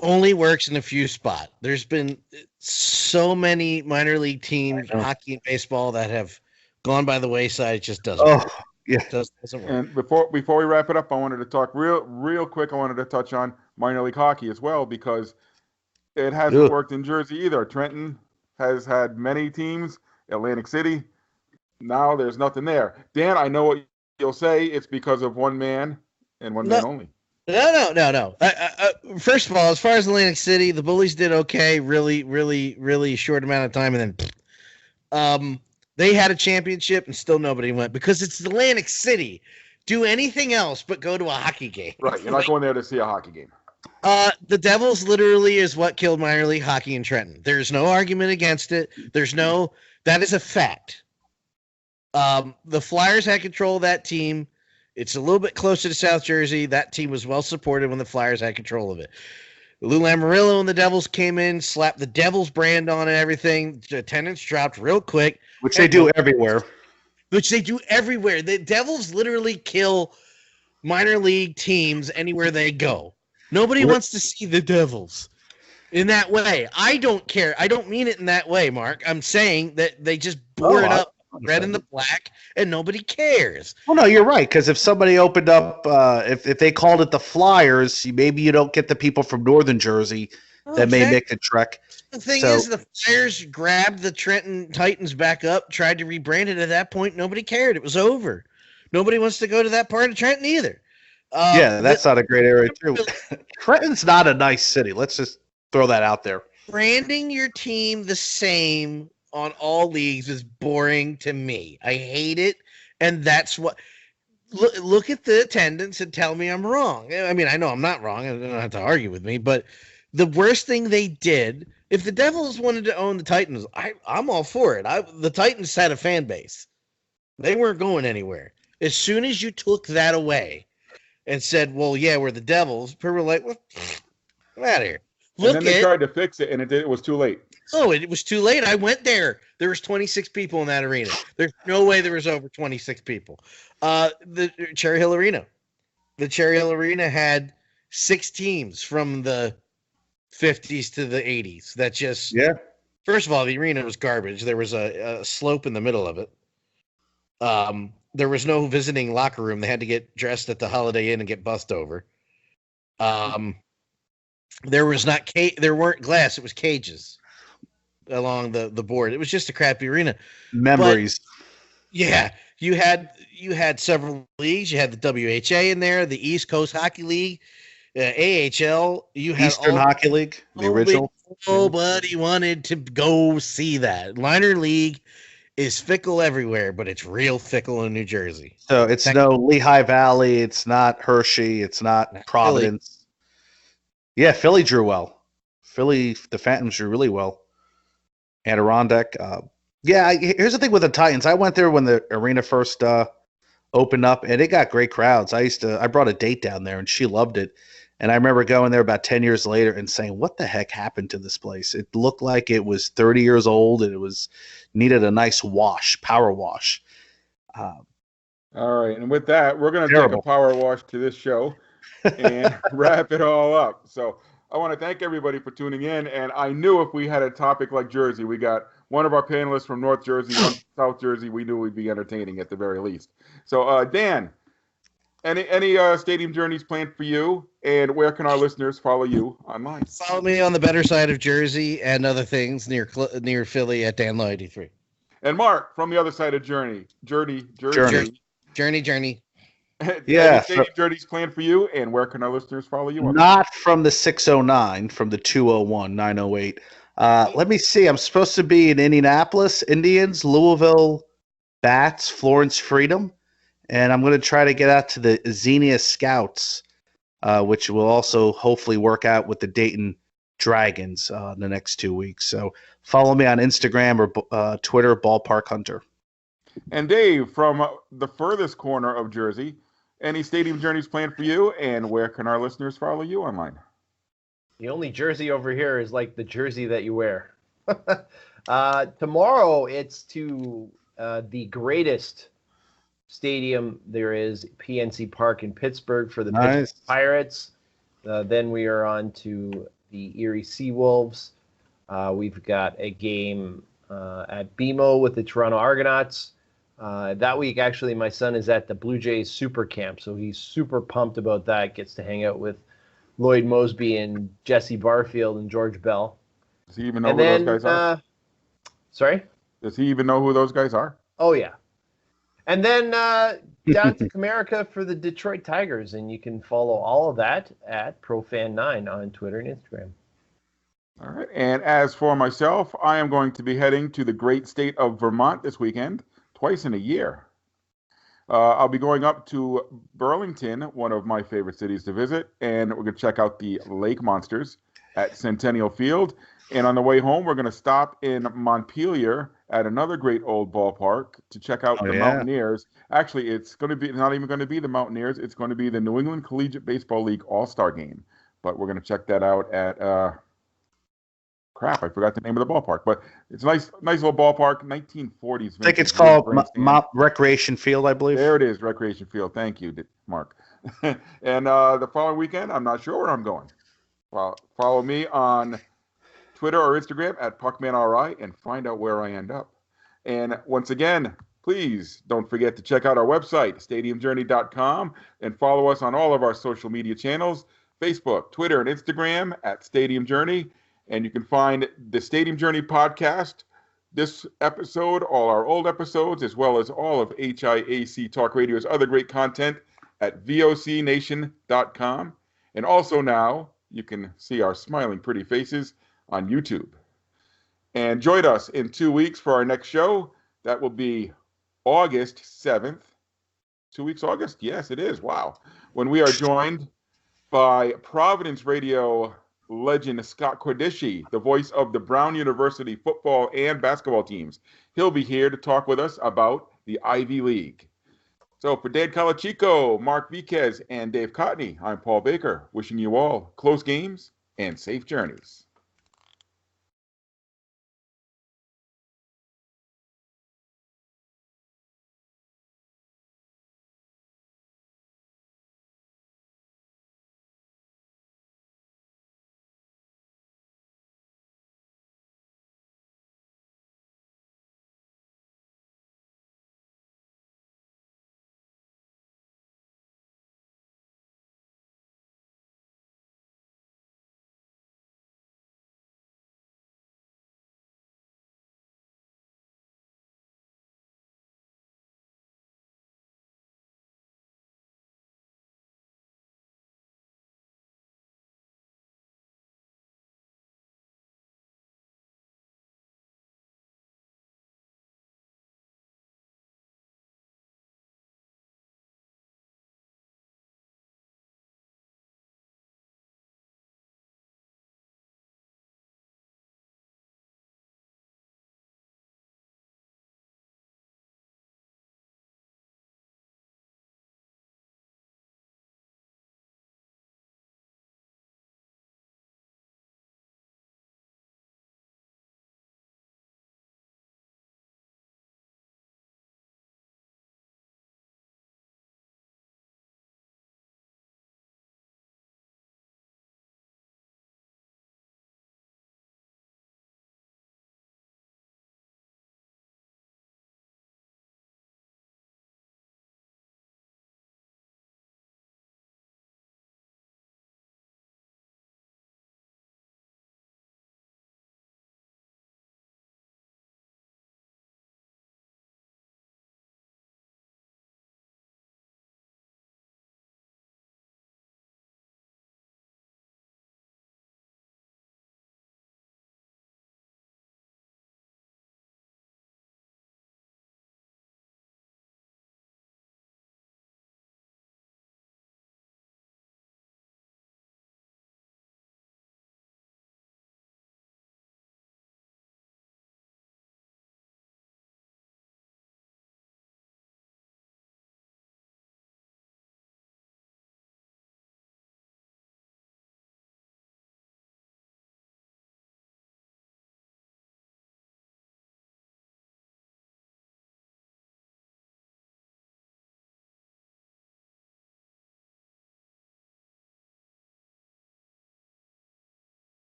Speaker 2: only works in a few spots. There's been so many minor league teams, hockey and baseball, that have gone by the wayside. It just doesn't work.
Speaker 3: Yeah.
Speaker 2: It doesn't work.
Speaker 1: And before we wrap it up, I wanted to talk real quick. I wanted to touch on minor league hockey as well, because it hasn't worked in Jersey either. Trenton has had many teams. Atlantic City, now there's nothing there. Dan, I know what you'll say. It's because of one man and one man only.
Speaker 2: No. First of all, as far as Atlantic City, the Bullies did okay, really, really, really short amount of time, and then they had a championship and still nobody went because it's Atlantic City. Do anything else but go to a hockey game.
Speaker 1: Right, you're not going there to see a hockey game.
Speaker 2: The Devils literally is what killed minor league hockey in Trenton. There's no argument against it. That is a fact. The Flyers had control of that team. It's a little bit closer to South Jersey. That team was well supported when the Flyers had control of it. Lou Lamoriello and the Devils came in, slapped the Devils brand on and everything. The attendance dropped real quick.
Speaker 3: Which they do everywhere.
Speaker 2: The Devils literally kill minor league teams anywhere they go. Nobody wants to see the Devils in that way. I don't care. I don't mean it in that way, Mark. I'm saying that they just bore it up red and the black, and nobody cares.
Speaker 3: Well, no, you're right. Because if somebody opened up, if they called it the Flyers, maybe you don't get the people from Northern Jersey that may make the trek.
Speaker 2: The thing is, the Flyers grabbed the Trenton Titans back up, tried to rebrand it. At that point, nobody cared. It was over. Nobody wants to go to that part of Trenton either.
Speaker 3: That's not a great area, too. Trenton's not a nice city. Let's just throw that out there.
Speaker 2: Branding your team the same on all leagues is boring to me. I hate it, and that's what. Look at the attendance and tell me I'm wrong. I mean, I know I'm not wrong. I don't have to argue with me, but the worst thing they did, if the Devils wanted to own the Titans, I'm all for it. The Titans had a fan base. They weren't going anywhere. As soon as you took that away and said, well, yeah, we're the Devils, people were like, well, get out of here.
Speaker 1: And then they tried to fix it, and it was too late.
Speaker 2: Oh, it was too late. I went there. There was 26 people in that arena. There's no way there was over 26 people. The Cherry Hill Arena. The Cherry Hill Arena had 6 teams from the 50s to the 80s. That just First of all, the arena was garbage. There was a slope in the middle of it. There was no visiting locker room. They had to get dressed at the Holiday Inn and get bussed over. There weren't glass. It was cages along the board. It was just a crappy arena.
Speaker 3: Memories.
Speaker 2: But, you had several leagues. You had the WHA in there, the East Coast Hockey League, AHL. You had
Speaker 3: Eastern Hockey League, the original.
Speaker 2: Nobody wanted to go see that. Minor league is fickle everywhere, but it's real fickle in New Jersey.
Speaker 3: So it's no Lehigh Valley. It's not Hershey. It's not Providence. Yeah, Philly drew well. Philly, the Phantoms do really well. Adirondack. Here's the thing with the Titans. I went there when the arena first opened up, and it got great crowds. I brought a date down there, and she loved it. And I remember going there about 10 years later and saying, what the heck happened to this place? It looked like it was 30 years old, and needed a nice power wash.
Speaker 1: All right. And with that, we're going to take a power wash to this show and wrap it all up. So I want to thank everybody for tuning in. And I knew if we had a topic like Jersey, we got one of our panelists from North Jersey, one from South Jersey, we knew we'd be entertaining at the very least. So Dan, any stadium journeys planned for you, and where can our listeners follow you online?
Speaker 2: Follow me on the better side of Jersey and other things near Philly at Dan Low 83.
Speaker 1: And Mark, from the other side of Jersey.
Speaker 2: Journey.
Speaker 1: Yeah. Stadium journeys planned for you, and where can our listeners follow you?
Speaker 3: Not from the 609, from the 201, 908. Let me see. I'm supposed to be in Indianapolis, Indians, Louisville, Bats, Florence Freedom. And I'm going to try to get out to the Xenia Scouts, which will also hopefully work out with the Dayton Dragons in the next 2 weeks. So follow me on Instagram or Twitter, Ballpark Hunter.
Speaker 1: And Dave, from the furthest corner of Jersey, any stadium journeys planned for you, and where can our listeners follow you online?
Speaker 4: The only jersey over here is like the jersey that you wear. Tomorrow, it's to the greatest stadium there is, PNC Park in Pittsburgh, for the Pittsburgh Pirates. Then we are on to the Erie Seawolves. We've got a game at BMO with the Toronto Argonauts. That week, actually, my son is at the Blue Jays Super Camp, so he's super pumped about that. Gets to hang out with Lloyd Mosby and Jesse Barfield and George Bell.
Speaker 1: Does he even know who those guys are?
Speaker 4: Sorry?
Speaker 1: Does he even know who those guys are?
Speaker 4: Oh, yeah. And then down to Comerica for the Detroit Tigers, and you can follow all of that at ProFan9 on Twitter and Instagram.
Speaker 1: All right. And as for myself, I am going to be heading to the great state of Vermont this weekend, twice in a year. I'll be going up to Burlington, one of my favorite cities to visit, and we're going to check out the Lake Monsters at Centennial Field. And on the way home, we're going to stop in Montpelier at another great old ballpark to check out the Mountaineers. Actually, it's not even going to be the Mountaineers. It's going to be the New England Collegiate Baseball League All-Star Game. But we're going to check that out at I forgot the name of the ballpark, but it's a nice little ballpark, 1940s.
Speaker 3: I think it's called Recreation Field, I believe.
Speaker 1: There it is, Recreation Field. Thank you, Mark. And the following weekend, I'm not sure where I'm going. Follow me on Twitter or Instagram at PuckmanRI and find out where I end up. And once again, please don't forget to check out our website, stadiumjourney.com, and follow us on all of our social media channels, Facebook, Twitter, and Instagram at Stadium Journey. And you can find the Stadium Journey podcast, this episode, all our old episodes, as well as all of HIAC Talk Radio's other great content at vocnation.com. And also now you can see our smiling pretty faces on YouTube. And join us in 2 weeks for our next show. That will be August 7th. 2 weeks, August? Yes, it is. Wow. When we are joined by Providence Radio legend Scott Cordischi, the voice of the Brown University football and basketball teams. He'll be here to talk with us about the Ivy League. So for Dan Calachico, Mark Viquez, and Dave Cotney, I'm Paul Baker, wishing you all close games and safe journeys.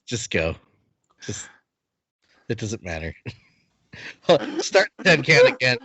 Speaker 2: Just go. It doesn't matter. Start the 10 count again.